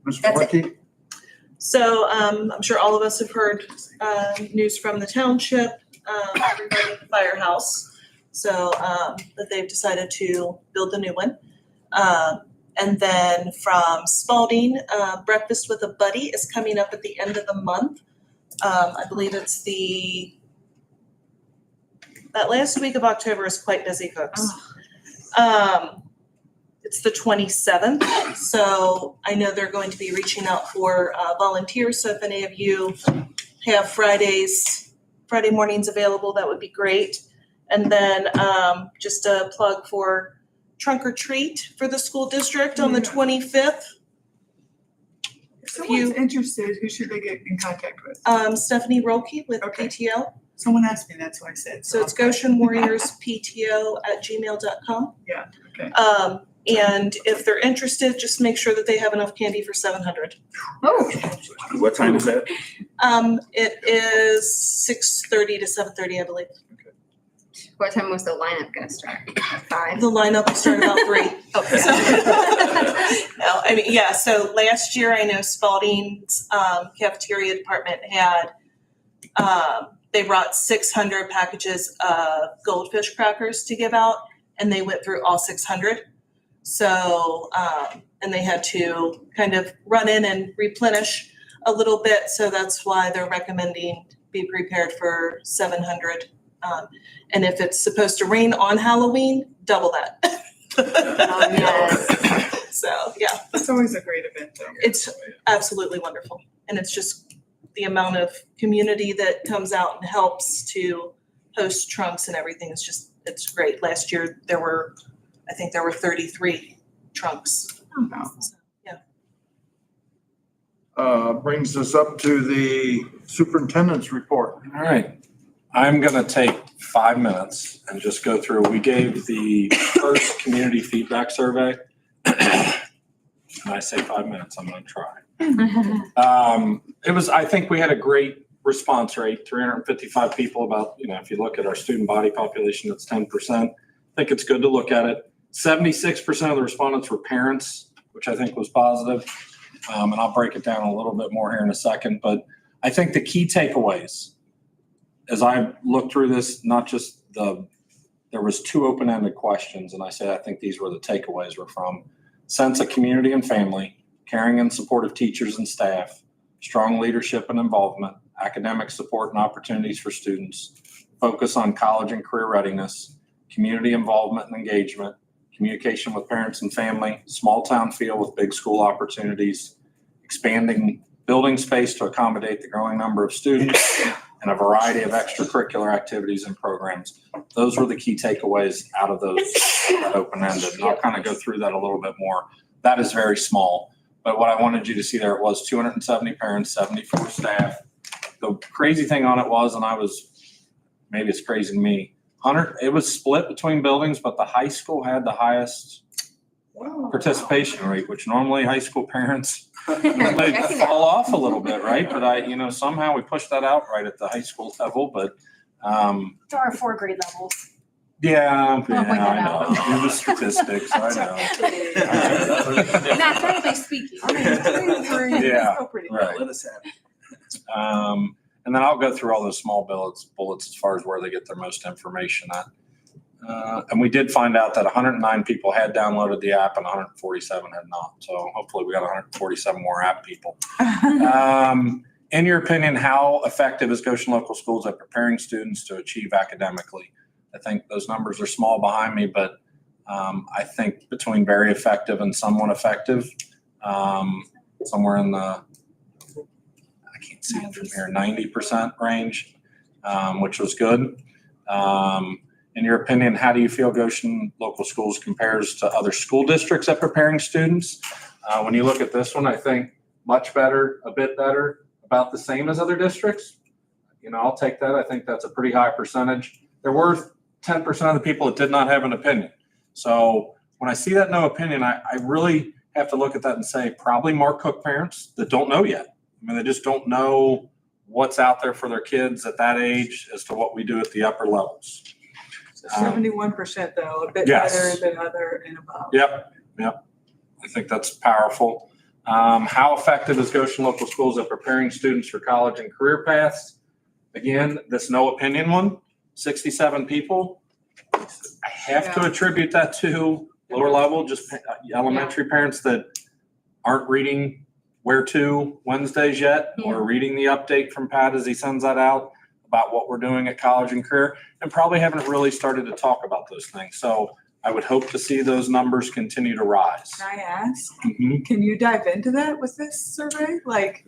Ms. That's it. Forte? So I'm sure all of us have heard news from the township regarding the firehouse. So that they've decided to build a new one. And then from Spalding, Breakfast with a Buddy is coming up at the end of the month. I believe it's that last week of October is quite busy, folks. It's the 27th, so I know they're going to be reaching out for volunteers. So if any of you have Friday mornings available, that would be great. And then just a plug for Trunk or Treat for the school district on the 25th. If someone's interested, who should they get in contact with? Stephanie Rolke with Okay. PTO. Someone asked me, that's what I said. So it's GoshenWarriorsPTO@gmail.com. Yeah, okay. And if they're interested, just make sure that they have enough candy for 700. Oh, What time is that? It is 6:30 to 7:30, I believe. what time was the lineup gonna start? 5? The lineup will start about 3. Okay. No, I mean, yeah, so last year I know Spalding's cafeteria department had, they brought 600 packages of goldfish crackers to give out, and they went through all 600. So, and they had to kind of run in and replenish a little bit, so that's why they're recommending be prepared for 700. And if it's supposed to rain on Halloween, double that. Oh, yes. So, yeah, It's always a great event though. it's absolutely wonderful. And it's just the amount of community that comes out and helps to host trunks and everything is just, it's great. Last year, I think there were 33 trunks. So, yeah. Brings us up to the superintendent's report. All right. I'm going to take 5 minutes and just go through. We gave the first community feedback survey. And I say 5 minutes, I'm going to try. I think we had a great response rate, 355 people about, if you look at our student body population, that's 10%. I think it's good to look at it. 76% of the respondents were parents, which I think was positive. And I'll break it down a little bit more here in a second. But I think the key takeaways, as I looked through this, there was 2 open-ended questions. And I think these were the takeaways were from sense of community and family, caring and supportive teachers and staff, strong leadership and involvement, academic support and opportunities for students, focus on college and career readiness, community involvement and engagement, communication with parents and family, small town feel with big school opportunities, expanding building space to accommodate the growing number of students, and a variety of extracurricular activities and programs. Those were the key takeaways out of those open-ended. And I'll kind of go through that a little bit more. That is very small. But what I wanted you to see there, it was 270 parents, 74 staff. The crazy thing on it was, and maybe it's crazy to me, it was split between buildings, but the high school had the highest participation rate, which normally high school parents they fall off a little bit, right? But somehow we pushed that out right at the high school level. But There are 4 grade levels. Yeah, point that I out. know. Do the statistics, I know. Mathematically speaking. Yeah, Still pretty right. Let us have it. And then I'll go through all those small bullets as far as where they get their most information at. And we did find out that 109 people had downloaded the app and 147 had not. So hopefully we got 147 more app people. In your opinion, how effective is Goshen Local Schools at preparing students to achieve academically? I think those numbers are small behind me, but I think between very effective and somewhat effective, somewhere in the, I can't see it from here, 90% range, which was good. In your opinion, how do you feel Goshen Local Schools compares to other school districts at preparing students? When you look at this one, I think much better, a bit better, about the same as other districts. You know, I'll take that. I think that's a pretty high percentage. There were 10% of the people that did not have an opinion. So when I see that no opinion, I really have to look at that and say probably more Cook parents that don't know yet. I mean, they just don't know what's out there for their kids at that age as to what we do at the upper levels. 71% though, a bit Yes. better than other and above. Yep. I think that's powerful. How effective is Goshen Local Schools at preparing students for college and career paths? Again, this no opinion one, 67 people. I have to attribute that to lower level, just elementary parents that aren't reading Where To Wednesdays yet, or reading the update from Pat as he sends that out about what we're doing at college and career, and probably haven't really started to talk about those things. So I would hope to see those numbers continue to rise. Can I ask, Mhm. can you dive into that with this survey? Like,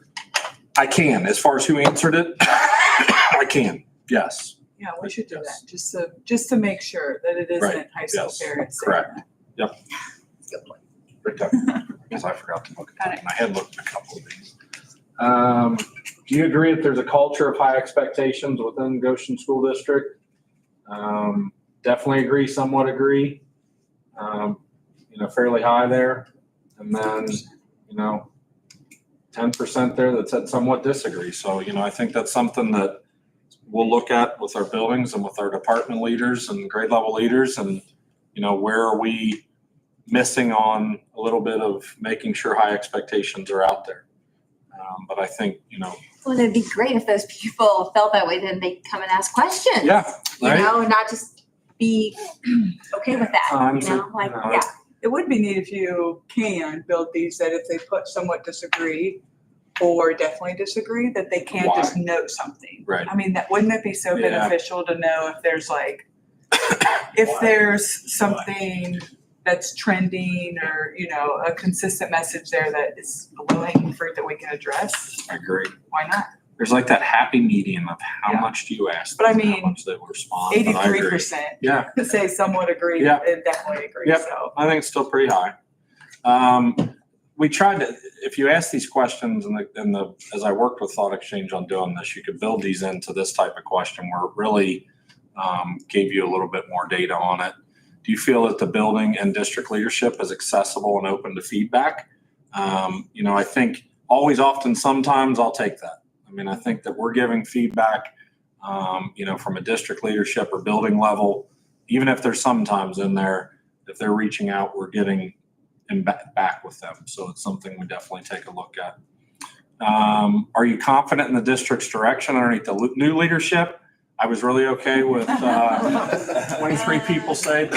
I can, as far as who answered it, I can, yes. yeah, we should do that, just to make sure that it isn't Right, high school yes, parents. saying correct. that. Yep. Right there. Because I forgot to look at that. I had looked at a couple of these. Do you agree that there's a culture of high expectations within Goshen School District? Definitely agree, somewhat agree. Fairly high there. And then, 10% there that said somewhat disagree. So, I think that's something that we'll look at with our buildings and with our department leaders and grade level leaders. And, where are we missing on a little bit of making sure high expectations are out there? But I think, Well, it'd be great if those people felt that way, then they come and ask questions. Yeah, right. And not just be okay with that, It would be neat if you can build these, that if they put somewhat disagree or definitely disagree, that they can't Why? just note something. Right. I mean, wouldn't it be so Yeah. beneficial to know if there's if there's something that's trending or, a consistent message there that is a low-hanging fruit that we can address? I agree. Why not? There's like that happy medium of how Yeah. much do you ask? But I and mean, how much they will respond. But I agree. 83%. Yeah. To say somewhat agree Yeah. and definitely agree, Yep. so. I think it's still pretty high. We tried to, if you ask these questions as I worked with Thought Exchange on doing this, you could build these into this type of question where it really gave you a little bit more data on it. Do you feel that the building and district leadership is accessible and open to feedback? I think always, often, sometimes I'll take that. I mean, I think that we're giving feedback, from a district leadership or building level, even if there's sometimes in there, if they're reaching out, we're getting back with them. So it's something we definitely take a look at. Are you confident in the district's direction underneath the new leadership? I was really okay with 23 people say,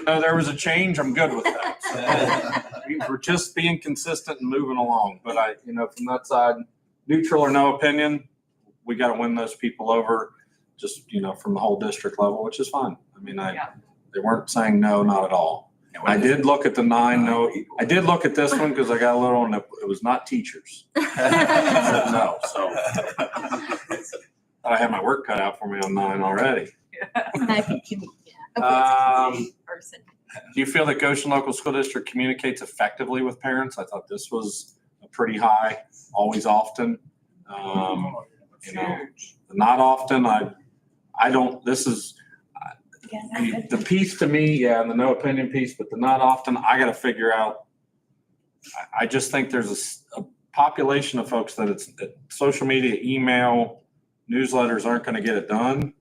no, there was a change. I'm good with that. So we're just being consistent and moving along. But from that side, neutral or no opinion, we got to win those people over just, from the whole district level, which is fine. I mean, they weren't saying no, not at all. I did look at the 9 no. I did look at this one because I got a little, and it was not teachers. I said no, so I had my work cut out for me on 9 already. Do you feel that Goshen Local School District communicates effectively with parents? I thought this was a pretty high, always, often. Not often. I don't. This is the piece to me, and the no opinion piece, but the not often. I got to figure out. I just think there's a population of folks that social media, email, newsletters aren't going to get it done.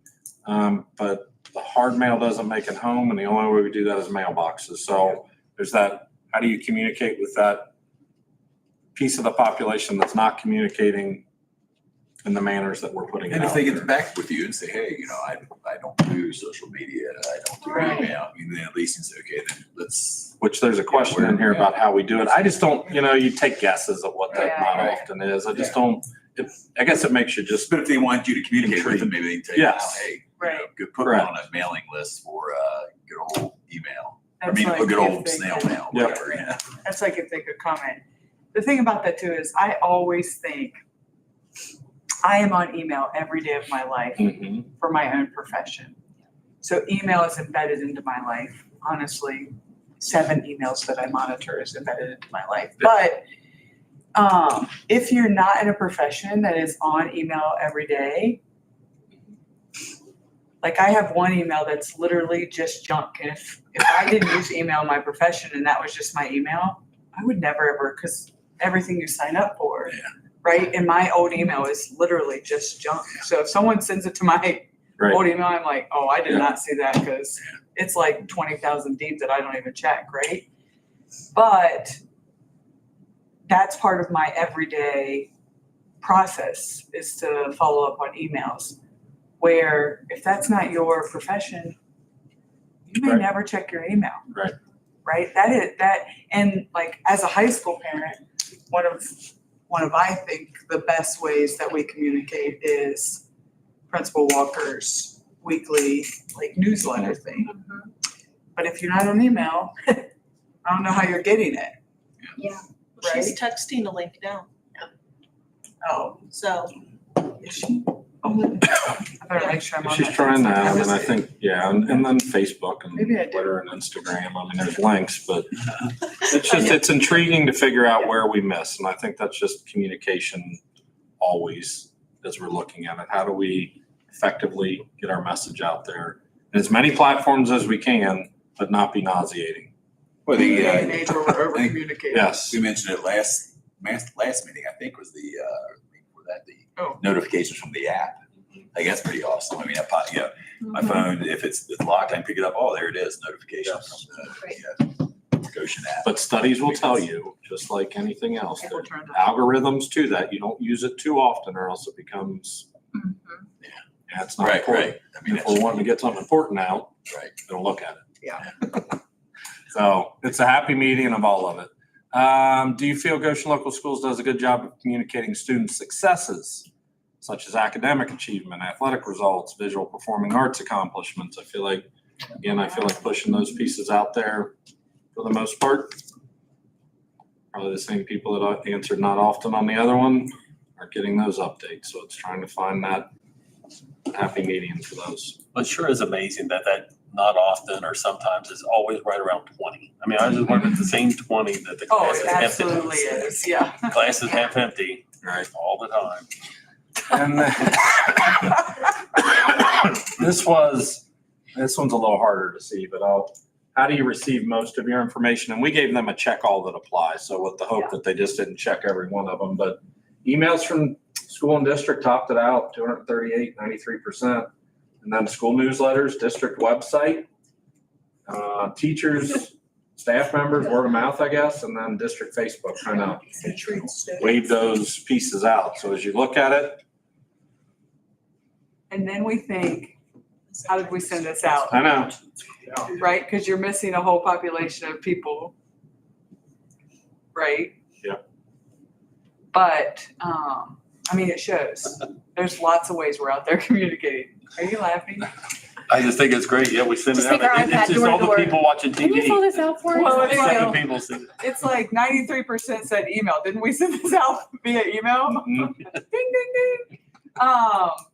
But the hard mail doesn't make it home, and the only way we do that is mailboxes. So there's that, how do you communicate with that piece of the population that's not communicating in the manners that we're putting it And if out they get there? back with you and say, hey, I don't do social media, I don't do email, I mean, then at least it's okay, then let's. Which there's a question in here about how we do it. I just don't, you take guesses at what that not Right. often is. I just don't, I guess it makes you just, But if they want you to communicate with them, maybe they can tell you, Yes. hey, Right. good, put them on a mailing list for good old email. I That's mean, like a good if old they snail could- mail, Yep. whatever, yeah. That's like if they could comment. The thing about that too is I always think I am on email every day of my life Mhm. for my own profession. So email is embedded into my life. Honestly, 7 emails that I monitor is embedded into my life. But if you're not in a profession that is on email every day, like I have one email that's literally just junk. And if I didn't use email in my profession and that was just my email, I would never ever, because everything you sign up for, right? And my old email is literally just junk. So if someone sends it to my Right. old email, I'm like, oh, I did not see that because it's like 20,000 deep that I don't even check, right? But that's part of my everyday process is to follow up on emails. Where if that's not your profession, you may Right. never check your email. Right. Right? That is that, and like as a high school parent, one of I think the best ways that we communicate is Principal Walker's weekly like newsletter thing. But if you're not on email, I don't know how you're getting it. Yeah. She's texting a link now, Oh, so. is she? Oh, I better make sure I'm on She's that. trying that, I and was- I think, and then Facebook and Maybe I did. Twitter and Instagram. I mean, there's links, but it's intriguing to figure out where we miss. And I think that's just communication always as we're looking at it. How do we effectively get our message out there in as many platforms as we can, but not be nauseating? Well, Day and age where we're over I think- communicating. Yes. We mentioned it last meeting, I think was the Oh. notifications from the app. I think that's pretty awesome. I mean, my phone, if it's locked, I can pick it up. Oh, there it is, notification from the Goshen app. But studies will tell you, just like anything else, People there's turn to- algorithms to that. You don't use it too often or else it becomes, yeah, it's not Right, important. right. I mean, If we're wanting to get something important out, right. they'll look at it. Yeah. So it's a happy median of all of it. Do you feel Goshen Local Schools does a good job of communicating student successes, such as academic achievement, athletic results, visual performing arts accomplishments? I feel like pushing those pieces out there for the most part. Probably the same people that answered not often on the other one are getting those updates. So it's trying to find that happy median for those. It sure is amazing that not often or sometimes is always right around 20. I mean, I just wonder if the same 20 that the Oh, class it is empty. absolutely is, yeah. Class is half empty, Right. all the time. And this one's a little harder to see, but how do you receive most of your information? And we gave them a check all that applies. So with the hope that they just didn't check every one of them, but emails from school and district topped it out, 238, 93%. And then school newsletters, district website, teachers, staff members, word of mouth, I guess, and then district Facebook kind of wave those pieces out. So as you look at it, And then we think, how did we send this out? I know. Right? Because you're missing a whole population of people. Right? Yeah. But, I mean, it shows. There's lots of ways we're out there communicating. Are you laughing? I just think it's great. Yeah, we send it Just out. take our It's iPad just door to all the door. people watching Can you fill TV. this out for us? Well, it's Seven like, people see. it's like 93% said email. Didn't we send this out via email? Mhm. Ding, ding, ding.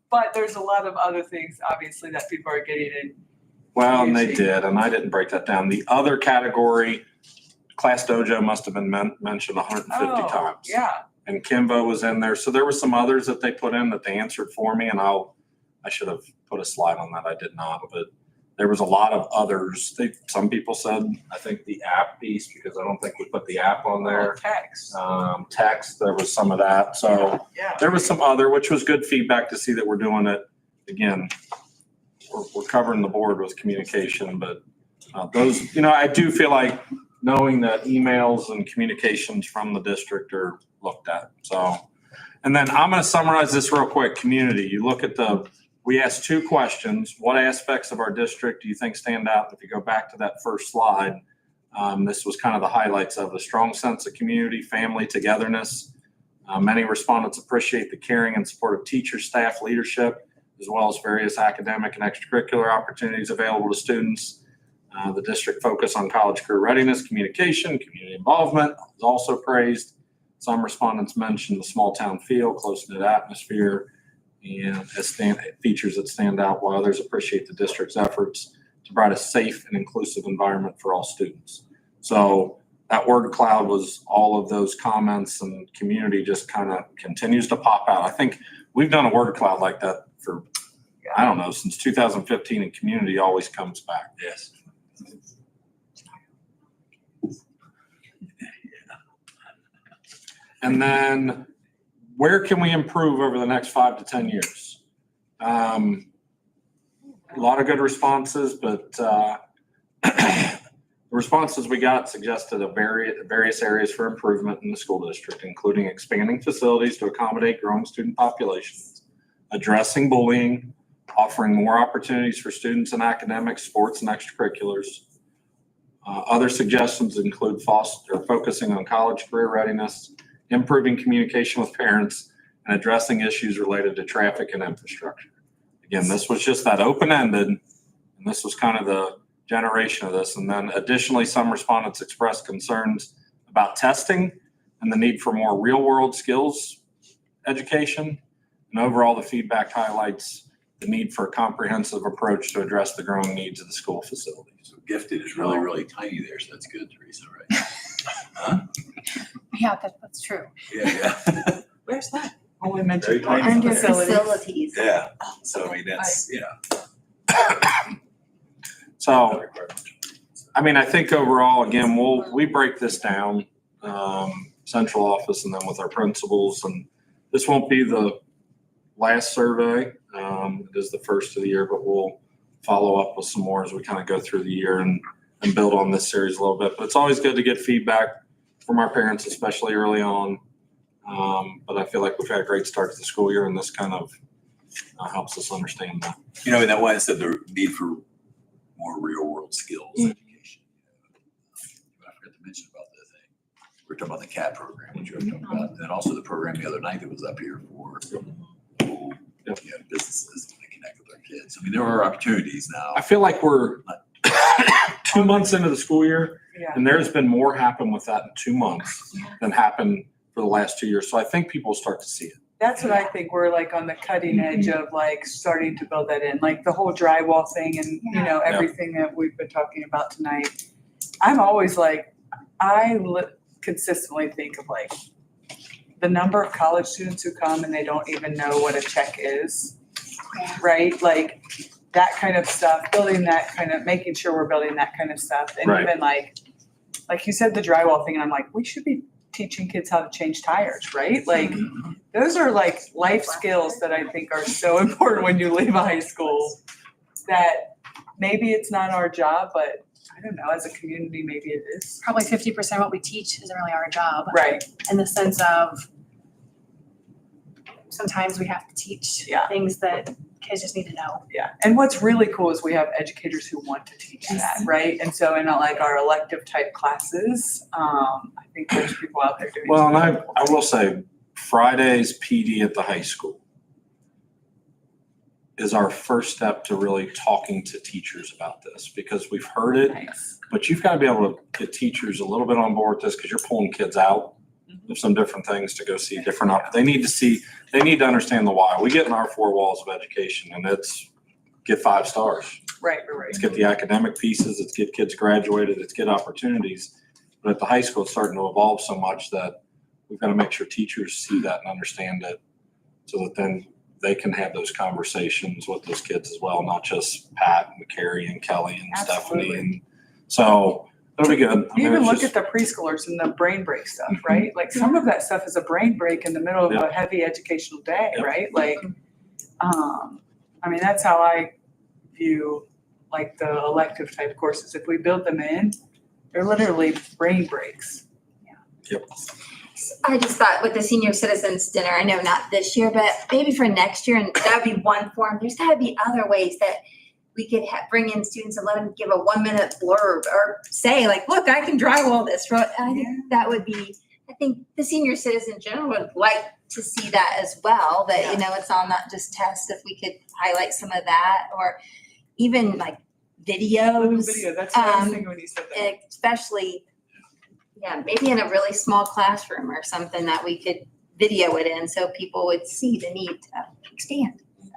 But there's a lot of other things, obviously, that people are getting in. Well, and they did, and I didn't break that down. The other category, Class Dojo must have been mentioned 150 Oh, times. yeah. And Kimbo was in there. So there were some others that they put in that they answered for me, and I should have put a slide on that. I did not, but there was a lot of others. Some people said, I think the app piece, because I don't think we put the app on there. Text. Text, there was some of that. So Yeah. there was some other, which was good feedback to see that we're doing it again. we're covering the board with communication, but those, you know, I do feel like knowing that emails and communications from the district are looked at. So, and then I'm going to summarize this real quick. Community, you look at we asked 2 questions. What aspects of our district do you think stand out? If you go back to that first slide, this was kind of the highlights of a strong sense of community, family, togetherness. Many respondents appreciate the caring and supportive teacher, staff, leadership, as well as various academic and extracurricular opportunities available to students. The district focus on college career readiness, communication, community involvement is also praised. Some respondents mentioned the small town feel, close-knit atmosphere, and as features that stand out, while others appreciate the district's efforts to provide a safe and inclusive environment for all students. So that word cloud was all of those comments, and community just kind of continues to pop out. I think we've done a word cloud like that for, I don't know, since 2015, and community always comes back. Yes. And then where can we improve over the next 5 to 10 years? A lot of good responses, but the responses we got suggested various areas for improvement in the school district, including expanding facilities to accommodate growing student populations, addressing bullying, offering more opportunities for students in academics, sports, and extracurriculars. Other suggestions include focusing on college career readiness, improving communication with parents, and addressing issues related to traffic and infrastructure. Again, this was just that open-ended, and this was kind of the generation of this. And then additionally, some respondents expressed concerns about testing and the need for more real-world skills education. And overall, the feedback highlights the need for a comprehensive approach to address the growing needs of the school facilities. So gifted is really, really tiny there, so that's good, Teresa, right? Huh? Yeah, that's true. Yeah. Where's that? Oh, we mentioned Very tiny. Under facilities. facilities. Yeah, so I mean, that's, So, I mean, I think overall, again, we break this down, central office and then with our principals, and this won't be the last survey. It is the first of the year, but we'll follow up with some more as we kind of go through the year and build on this series a little bit. But it's always good to get feedback from our parents, especially early on. But I feel like we've had a great start to the school year, and this kind of helps us understand that. You know, and that one said the need for more real world skills education. I forgot to mention about the thing. We were talking about the CAT program, which you were talking about, and then also the program the other night that was up here for businesses to connect with their kids. I mean, there are opportunities now. I feel like we're 2 months into the school year, and there's been more happen with that in 2 months than happened for the last 2 years. So I think people start to see it. That's what I think. We're like on the cutting edge of like starting to build that in, like the whole drywall thing and, you know, everything that we've been talking about tonight. I'm always like, consistently think of like the number of college students who come and they don't even know what a check is, right? Like that kind of stuff, making sure we're building that kind of stuff. And even like you said, the drywall thing, and I'm like, we should be teaching kids how to change tires, right? Like those are like life skills that I think are so important when you leave high school, that maybe it's not our job, but I don't know, as a community, maybe it is. Probably 50% of what we teach isn't really our job. Right. In the sense of sometimes we have to teach things that kids just need to know. Yeah. And what's really cool is we have educators who want to teach that, right? And so in like our elective type classes, I think there's people out there doing. Well, and I will say Friday's PD at the high school is our first step to really talking to teachers about this, because we've heard it, but you've got to be able to get teachers a little bit on board with this, because you're pulling kids out of some different things to go see different, they need to understand the why. We get in our 4 walls of education, and it's get 5 stars. Right. Let's get the academic pieces, let's get kids graduated, let's get opportunities. But at the high school, it's starting to evolve so much that we've got to make sure teachers see that and understand it, so that then they can have those conversations with those kids as well, not just Pat and Carrie and Kelly and Stephanie. And so it'll be good. You even look at the preschoolers and the brain break stuff, right? Like some of that stuff is a brain break in the middle of a heavy educational day, right? Like, I mean, that's how I view like the elective type courses. If we build them in, they're literally brain breaks. I just thought with the senior citizens dinner, I know not this year, but maybe for next year, and that would be one form. There's got to be other ways that we could bring in students and let them give a 1-minute blurb or say like, look, I can drywall this. I think that would be, I think the senior citizen in general would like to see that as well, that, you know, it's all not just tests. If we could highlight some of that, or even like videos. Video, that's what I was thinking when you said that. Especially, yeah, maybe in a really small classroom or something that we could video it in so people would see the need to expand. So,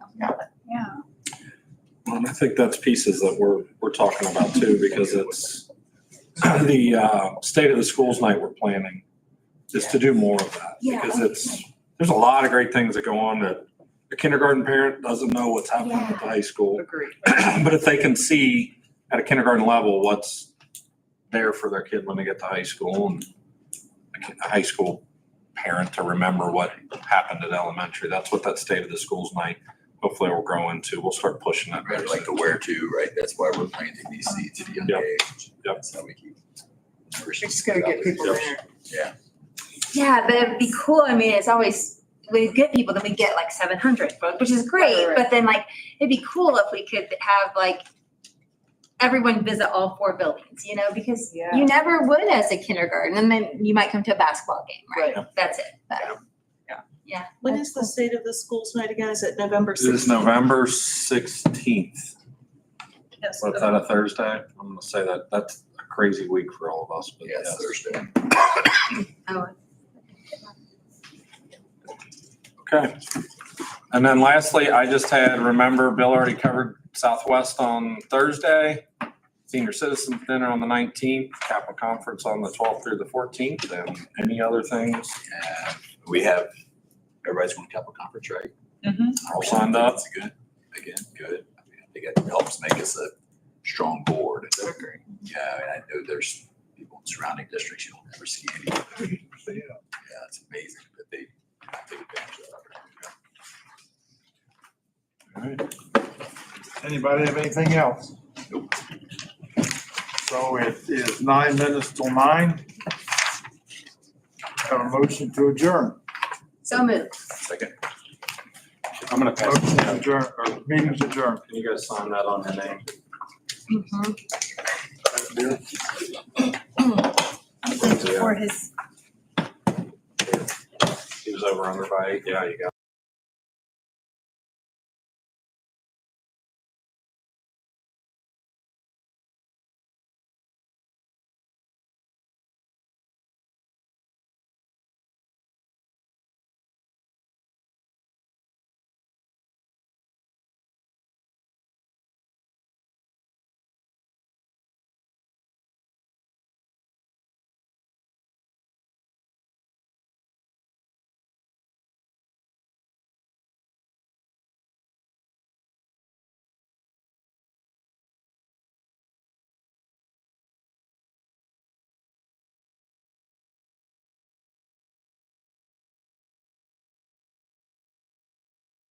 Yeah. Well, and I think that's pieces that we're talking about too, because it's the state of the schools night we're planning is to do more of that. Yeah. Because there's a lot of great things that go on that the kindergarten parent doesn't know what's happening at the high school. Agreed. But if they can see at a kindergarten level what's there for their kid when they get to high school, and a high school parent to remember what happened at elementary, that's what that state of the schools night hopefully will grow into. We'll start pushing that. Right, like the where to, right? That's why we're planting these seeds at a young Yep. age. Yep. That's how we keep. We just gotta get people there. Yeah. yeah, but it'd be cool. I mean, it's always, we get people, then we get like 700, which is great. Right. But then like, it'd be cool if we could have like everyone visit all 4 buildings, you know, because Yeah. you never would as a kindergarten. And then you might come to a basketball game, right? Right. That's it. But, Yeah. yeah. When that's is the cool. state of the schools night again? Is it November 16th? It is November 16th. Yes. What's that, a Thursday? I'm gonna say that's a crazy week for all of us, but Yes, yes. Thursday. Oh, Okay. And then lastly, I just had, remember, Bill already covered Southwest on Thursday, senior citizens dinner on the 19th, Capitol Conference on the 12th through the 14th, and any other things? We have, everybody's going to Capital Conference, right? All signed up? That's good. Again, good. I mean, I think it helps make us a strong board. Agree. Yeah, I mean, I know there's people in surrounding districts you don't ever see any. Yeah, it's amazing that they take advantage of it. All right. Anybody have anything else? Nope. So it is 9 minutes till 9. Have a motion to adjourn. so moved. Second. I'm gonna pass Motion it to down. adjourn, or meeting's adjourned. Can you guys sign that on your name? For his He was over under by 8. Yeah, you got it.